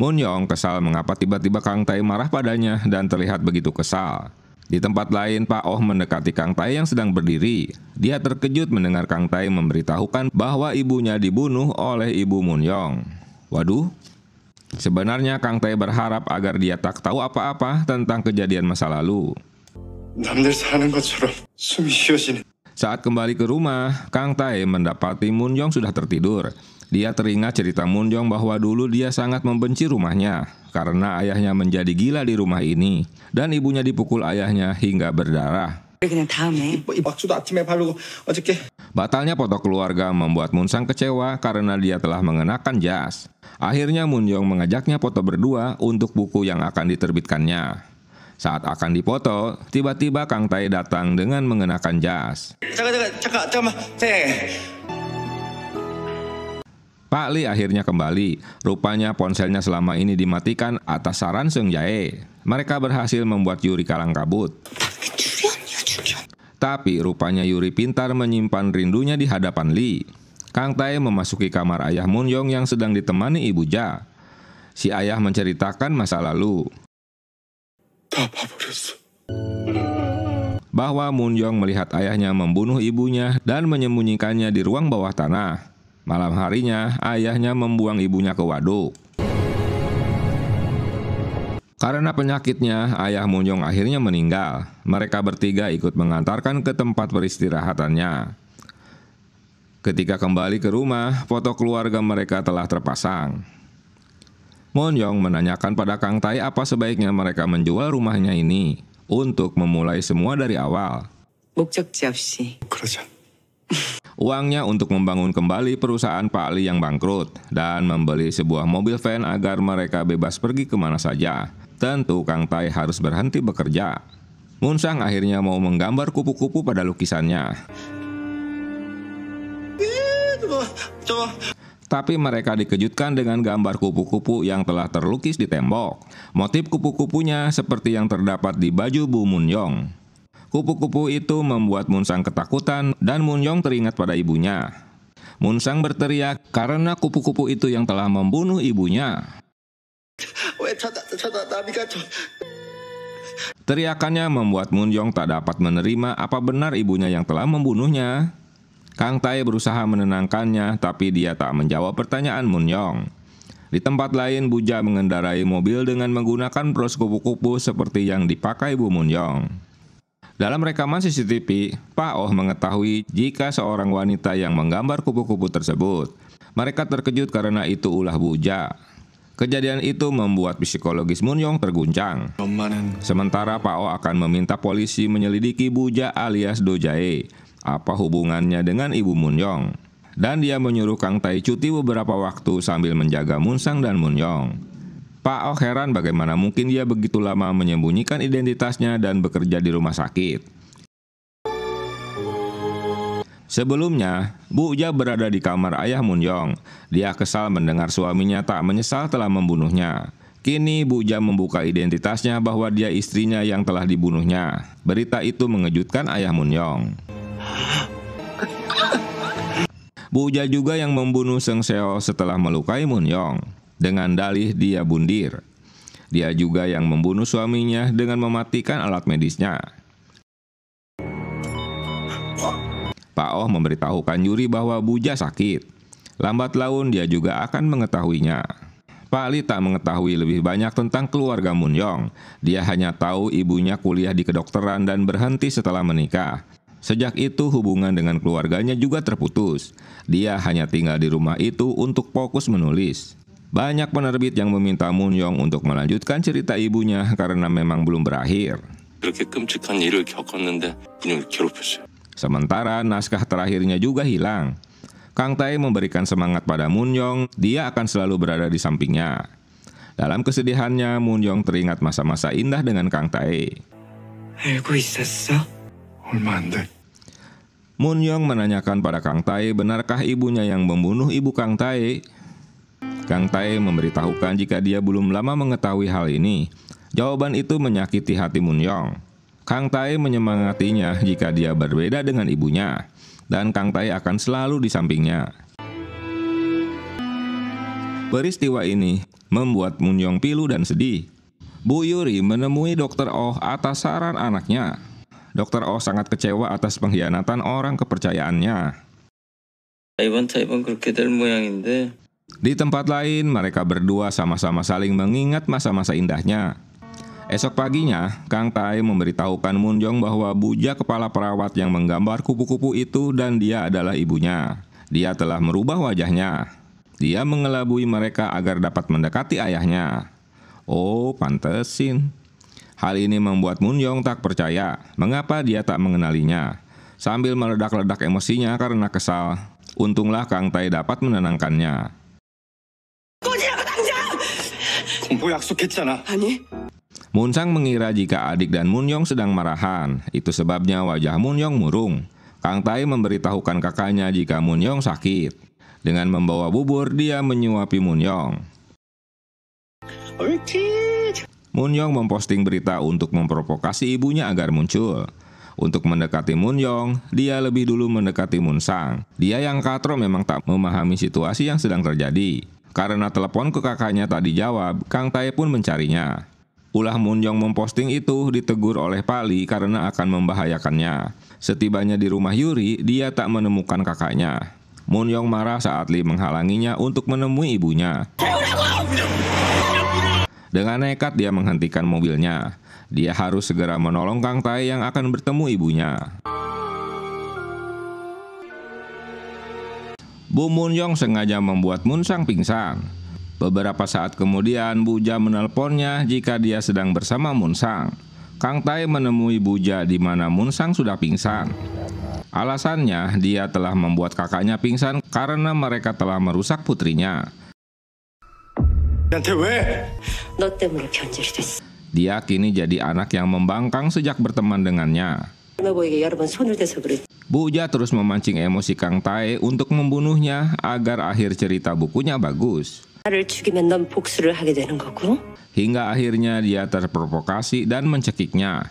Munjong kesal mengapa tiba-tiba Kang Tae marah padanya dan terlihat begitu kesal. Di tempat lain, Pak Oh mendekati Kang Tae yang sedang berdiri. Dia terkejut mendengar Kang Tae memberitahukan bahwa ibunya dibunuh oleh ibu Munjong. Waduh, sebenarnya Kang Tae berharap agar dia tak tahu apa-apa tentang kejadian masa lalu. 남들 사는 것처럼 숨이 쉬어지네. Saat kembali ke rumah, Kang Tae mendapati Munjong sudah tertidur. Dia teringat cerita Munjong bahwa dulu dia sangat membenci rumahnya karena ayahnya menjadi gila di rumah ini dan ibunya dipukul ayahnya hingga berdarah. 그냥 다음에. 이 박수도 아침에 바르고 어저께 Batalnya foto keluarga membuat Munsang kecewa karena dia telah mengenakan jas. Akhirnya Munjong mengajaknya foto berdua untuk buku yang akan diterbitkannya. Saat akan dipoto, tiba-tiba Kang Tae datang dengan mengenakan jas. 잠깐만. 네. Pak Lee akhirnya kembali. Rupanya ponselnya selama ini dimatikan atas saran Seung Jae. Mereka berhasil membuat Yuri kalang kabut. Tapi rupanya Yuri pintar menyimpan rindunya di hadapan Lee. Kang Tae memasuki kamar ayah Munjong yang sedang ditemani ibu Ja. Si ayah menceritakan masa lalu. Bahwa Munjong melihat ayahnya membunuh ibunya dan menyembunyikannya di ruang bawah tanah. Malam harinya, ayahnya membuang ibunya ke waduk. Karena penyakitnya, ayah Munjong akhirnya meninggal. Mereka bertiga ikut mengantarkan ke tempat peristirahatannya. Ketika kembali ke rumah, foto keluarga mereka telah terpasang. Munjong menanyakan pada Kang Tae apa sebaiknya mereka menjual rumahnya ini untuk memulai semua dari awal. 목적지 없이. 그러자. Uangnya untuk membangun kembali perusahaan Pak Li yang bangkrut dan membeli sebuah mobil van agar mereka bebas pergi kemana saja. Tentu Kang Tai harus berhenti bekerja. Mun Sang akhirnya mau menggambar kupu-kupu pada lukisannya. Tapi mereka dikejutkan dengan gambar kupu-kupu yang telah terlukis di tembok. Motif kupu-kupunya seperti yang terdapat di baju Bu Mun-yong. Kupu-kupu itu membuat Mun Sang ketakutan dan Mun-yong teringat pada ibunya. Mun Sang berteriak karena kupu-kupu itu yang telah membunuh ibunya. Teriakannya membuat Mun-yong tak dapat menerima apa benar ibunya yang telah membunuhnya. Kang Tai berusaha menenangkannya, tapi dia tak menjawab pertanyaan Mun-yong. Di tempat lain, Buja mengendarai mobil dengan menggunakan bros kupu-kupu seperti yang dipakai Bu Mun-yong. Dalam rekaman CCTV, Pak Oh mengetahui jika seorang wanita yang menggambar kupu-kupu tersebut. Mereka terkejut karena itu ulah Buja. Kejadian itu membuat psikologis Mun-yong terguncang. Sementara Pak Oh akan meminta polisi menyelidiki Buja alias Do Jae. Apa hubungannya dengan ibu Mun-yong? Dan dia menyuruh Kang Tai cuti beberapa waktu sambil menjaga Mun Sang dan Mun-yong. Pak Oh heran bagaimana mungkin dia begitu lama menyembunyikan identitasnya dan bekerja di rumah sakit. Sebelumnya, Buja berada di kamar ayah Mun-yong. Dia kesal mendengar suaminya tak menyesal telah membunuhnya. Kini Buja membuka identitasnya bahwa dia istrinya yang telah dibunuhnya. Berita itu mengejutkan ayah Mun-yong. Buja juga yang membunuh Seng Seo setelah melukai Mun-yong dengan dalih dia bundir. Dia juga yang membunuh suaminya dengan mematikan alat medisnya. Pak Oh memberitahukan Yuri bahwa Buja sakit. Lambat laun dia juga akan mengetahuinya. Pak Li tak mengetahui lebih banyak tentang keluarga Mun-yong. Dia hanya tahu ibunya kuliah di kedokteran dan berhenti setelah menikah. Sejak itu hubungan dengan keluarganya juga terputus. Dia hanya tinggal di rumah itu untuk fokus menulis. Banyak penerbit yang meminta Mun-yong untuk melanjutkan cerita ibunya karena memang belum berakhir. 그렇게 끔찍한 일을 겪었는데 그냥 괴롭혔어요. Sementara naskah terakhirnya juga hilang. Kang Tai memberikan semangat pada Mun-yong, dia akan selalu berada di sampingnya. Dalam kesedihannya, Mun-yong teringat masa-masa indah dengan Kang Tai. 알고 있었어? 얼마 안 돼. Mun-yong menanyakan pada Kang Tai benarkah ibunya yang membunuh ibu Kang Tai. Kang Tai memberitahukan jika dia belum lama mengetahui hal ini. Jawaban itu menyakiti hati Mun-yong. Kang Tai menyemangatinya jika dia berbeda dengan ibunya. Dan Kang Tai akan selalu di sampingnya. Peristiwa ini membuat Mun-yong pilu dan sedih. Bu Yuri menemui Dr. Oh atas saran anaknya. Dr. Oh sangat kecewa atas pengkhianatan orang kepercayaannya. 이번 타입은 그렇게 될 모양인데. Di tempat lain, mereka berdua sama-sama saling mengingat masa-masa indahnya. Esok paginya, Kang Tai memberitahukan Mun-yong bahwa Buja kepala perawat yang menggambar kupu-kupu itu dan dia adalah ibunya. Dia telah merubah wajahnya. Dia mengelabui mereka agar dapat mendekati ayahnya. Oh, pantesin. Hal ini membuat Mun-yong tak percaya mengapa dia tak mengenalinya. Sambil meledak-ledak emosinya karena kesal, untunglah Kang Tai dapat menenangkannya. 공부 약속했잖아. 아니, Mun Sang mengira jika adik dan Mun-yong sedang marahan. Itu sebabnya wajah Mun-yong murung. Kang Tai memberitahukan kakaknya jika Mun-yong sakit. Dengan membawa bubur, dia menyuapi Mun-yong. Mun-yong memposting berita untuk memprovokasi ibunya agar muncul. Untuk mendekati Mun-yong, dia lebih dulu mendekati Mun Sang. Dia yang katro memang tak memahami situasi yang sedang terjadi. Karena telepon ke kakaknya tak dijawab, Kang Tai pun mencarinya. Ulah Mun-yong memposting itu ditegur oleh Pak Li karena akan membahayakannya. Setibanya di rumah Yuri, dia tak menemukan kakaknya. Mun-yong marah saat Li menghalanginya untuk menemui ibunya. Dengan nekat dia menghentikan mobilnya. Dia harus segera menolong Kang Tai yang akan bertemu ibunya. Bu Mun-yong sengaja membuat Mun Sang pingsan. Beberapa saat kemudian Buja menelponnya jika dia sedang bersama Mun Sang. Kang Tai menemui Buja di mana Mun Sang sudah pingsan. Alasannya, dia telah membuat kakaknya pingsan karena mereka telah merusak putrinya. 나한테 왜? 너 때문에 변질이 됐어. Dia kini jadi anak yang membangkang sejak berteman dengannya. 젊어 보이게 여러 번 손을 대서 그랬지. Buja terus memancing emosi Kang Tae untuk membunuhnya agar akhir cerita bukunya bagus. 나를 죽이면 넌 복수를 하게 되는 거고. Hingga akhirnya dia terprovokasi dan mencekiknya.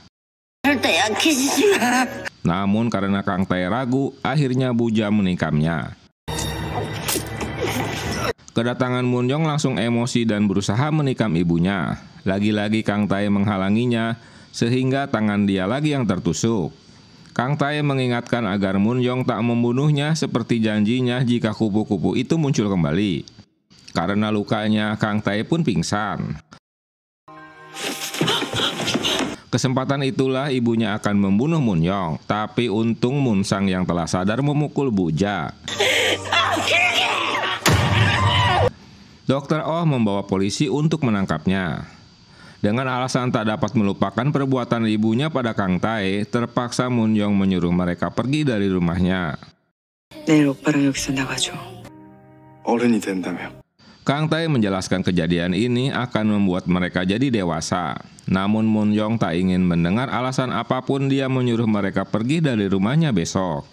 절대 약해지지 마. Namun karena Kang Tae ragu, akhirnya Buja menikamnya. Kedatangan Moon-young langsung emosi dan berusaha menikam ibunya. Lagi-lagi Kang Tae menghalanginya, sehingga tangan dia lagi yang tertusuk. Kang Tae mengingatkan agar Moon-young tak membunuhnya seperti janjinya jika kupu-kupu itu muncul kembali. Karena lukanya, Kang Tae pun pingsan. Kesempatan itulah ibunya akan membunuh Moon-young, tapi untung Moon-sang yang telah sadar memukul Buja. Dr. Oh membawa polisi untuk menangkapnya. Dengan alasan tak dapat melupakan perbuatan ibunya pada Kang Tae, terpaksa Moon-young menyuruh mereka pergi dari rumahnya. 내일 오빠랑 여기서 나가줘. 어른이 된다며. Kang Tae menjelaskan kejadian ini akan membuat mereka jadi dewasa. Namun Moon-young tak ingin mendengar alasan apapun, dia menyuruh mereka pergi dari rumahnya besok.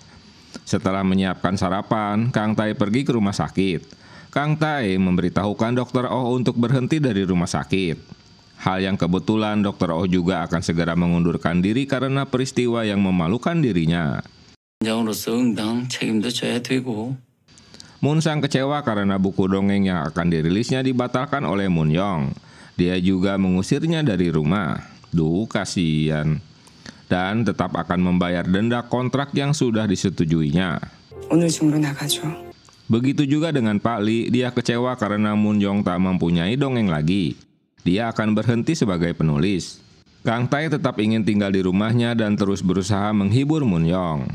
Setelah menyiapkan sarapan, Kang Tae pergi ke rumah sakit. Kang Tae memberitahukan Dr. Oh untuk berhenti dari rumah sakit. Hal yang kebetulan Dr. Oh juga akan segera mengundurkan diri karena peristiwa yang memalukan dirinya. 원장으로서 응당 책임도 져야 되고. Moon-sang kecewa karena buku dongeng yang akan dirilisnya dibatalkan oleh Moon-young. Dia juga mengusirnya dari rumah. Duh, kasihan. Dan tetap akan membayar denda kontrak yang sudah disetujuinya. 오늘 중으로 나가줘. Begitu juga dengan Pak Lee, dia kecewa karena Moon-young tak mempunyai dongeng lagi. Dia akan berhenti sebagai penulis. Kang Tae tetap ingin tinggal di rumahnya dan terus berusaha menghibur Moon-young.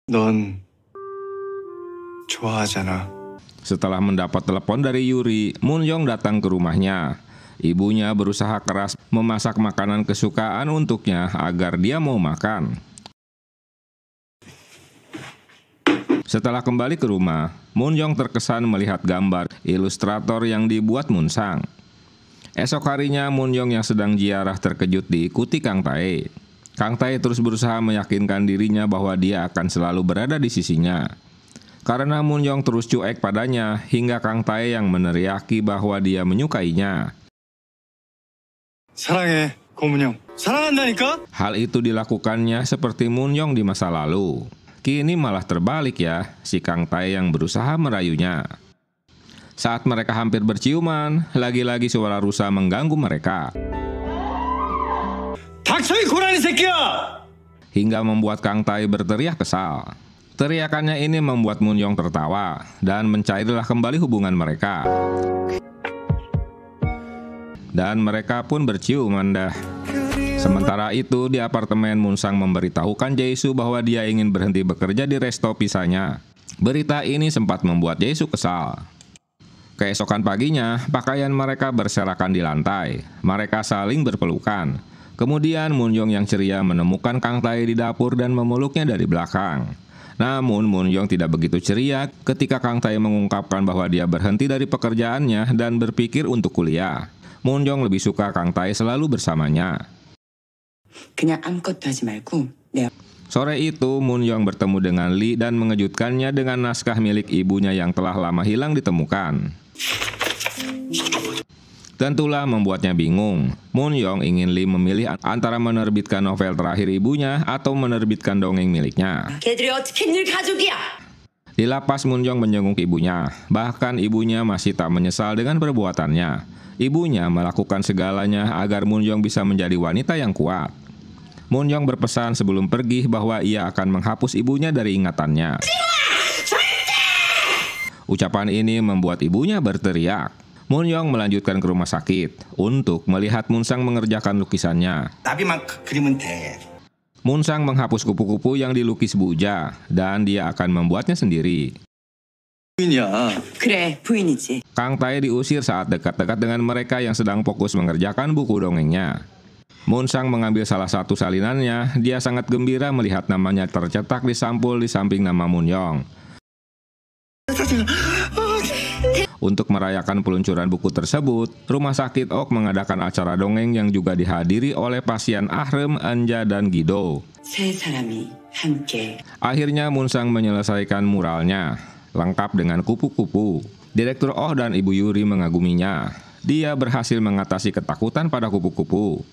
넌 좋아하잖아. Setelah mendapat telepon dari Yuri, Moon-young datang ke rumahnya. Ibunya berusaha keras memasak makanan kesukaan untuknya agar dia mau makan. Setelah kembali ke rumah, Moon-young terkesan melihat gambar ilustrator yang dibuat Moon-sang. Esok harinya, Moon-young yang sedang ziarah terkejut diikuti Kang Tae. Kang Tae terus berusaha meyakinkan dirinya bahwa dia akan selalu berada di sisinya. Karena Moon-young terus cuek padanya, hingga Kang Tae yang meneriaki bahwa dia menyukainya. 사랑해, 고문형. 사랑한다니까? Hal itu dilakukannya seperti Moon-young di masa lalu. Kini malah terbalik ya, si Kang Tae yang berusaha merayunya. Saat mereka hampir berciuman, lagi-lagi suara rusa mengganggu mereka. 닥쳐 이 고라니 새끼야! Hingga membuat Kang Tae berteriak kesal. Teriakannya ini membuat Moon-young tertawa, dan mencairlah kembali hubungan mereka. Dan mereka pun berciuman dah. Sementara itu, di apartemen, Moon-sang memberitahukan Jae-soo bahwa dia ingin berhenti bekerja di resto pisahnya. Berita ini sempat membuat Jae-soo kesal. Keesokan paginya, pakaian mereka berserakan di lantai. Mereka saling berpelukan. Kemudian Moon-young yang ceria menemukan Kang Tae di dapur dan memeluknya dari belakang. Namun Moon-young tidak begitu ceria ketika Kang Tae mengungkapkan bahwa dia berhenti dari pekerjaannya dan berpikir untuk kuliah. Moon-young lebih suka Kang Tae selalu bersamanya. 그냥 아무것도 하지 말고 내가 Sore itu, Moon-young bertemu dengan Lee dan mengejutkannya dengan naskah milik ibunya yang telah lama hilang ditemukan. Tentulah membuatnya bingung. Moon-young ingin Lee memilih antara menerbitkan novel terakhir ibunya atau menerbitkan dongeng miliknya. 걔들이 어떻게 늘 가족이야? Di lapas, Moon-young menjenguk ibunya. Bahkan ibunya masih tak menyesal dengan perbuatannya. Ibunya melakukan segalanya agar Moon-young bisa menjadi wanita yang kuat. Moon-young berpesan sebelum pergi bahwa ia akan menghapus ibunya dari ingatannya. Ucapan ini membuat ibunya berteriak. Moon-young melanjutkan ke rumah sakit untuk melihat Moon-sang mengerjakan lukisannya. 나비만 그리면 돼. Moon-sang menghapus kupu-kupu yang dilukis Buja dan dia akan membuatnya sendiri. 부인이야. 그래, 부인이지. Kang Tae diusir saat dekat-dekat dengan mereka yang sedang fokus mengerjakan buku dongengnya. Munsang mengambil salah satu salinannya. Dia sangat gembira melihat namanya tercetak di sampul di samping nama Munyong. Untuk merayakan peluncuran buku tersebut, Rumah Sakit Ok mengadakan acara dongeng yang juga dihadiri oleh pasien Ahrem, Anja, dan Gido. 세 사람이 함께. Akhirnya Munsang menyelesaikan muralnya, lengkap dengan kupu-kupu. Direktur Oh dan Ibu Yuri mengaguminya. Dia berhasil mengatasi ketakutan pada kupu-kupu.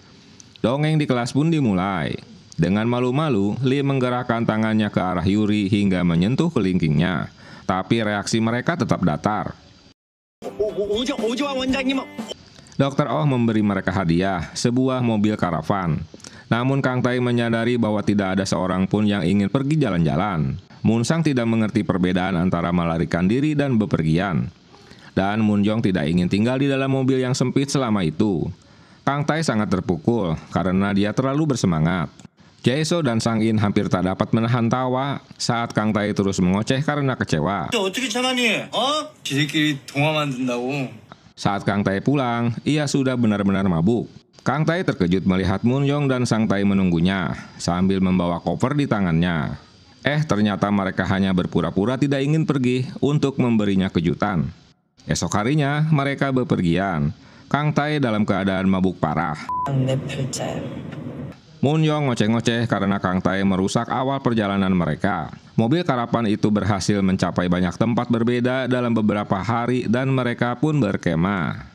Dongeng di kelas pun dimulai. Dengan malu-malu, Lee menggerakkan tangannya ke arah Yuri hingga menyentuh kelingkingnya. Tapi reaksi mereka tetap datar. Dokter Oh memberi mereka hadiah, sebuah mobil karavan. Namun Kang Tai menyadari bahwa tidak ada seorang pun yang ingin pergi jalan-jalan. Munsang tidak mengerti perbedaan antara melarikan diri dan bepergian. Dan Munyong tidak ingin tinggal di dalam mobil yang sempit selama itu. Kang Tai sangat terpukul karena dia terlalu bersemangat. Jae-so dan Sang In hampir tak dapat menahan tawa saat Kang Tai terus mengoceh karena kecewa. 어떻게 참았니? 지들끼리 동화 만든다고. Saat Kang Tai pulang, ia sudah benar-benar mabuk. Kang Tai terkejut melihat Munyong dan Sang Tai menunggunya sambil membawa koper di tangannya. Ternyata mereka hanya berpura-pura tidak ingin pergi untuk memberinya kejutan. Esok harinya mereka bepergian. Kang Tai dalam keadaan mabuk parah. 내 팔자야. Munyong ngoceh-ngoceh karena Kang Tai merusak awal perjalanan mereka. Mobil karavan itu berhasil mencapai banyak tempat berbeda dalam beberapa hari dan mereka pun berkemah.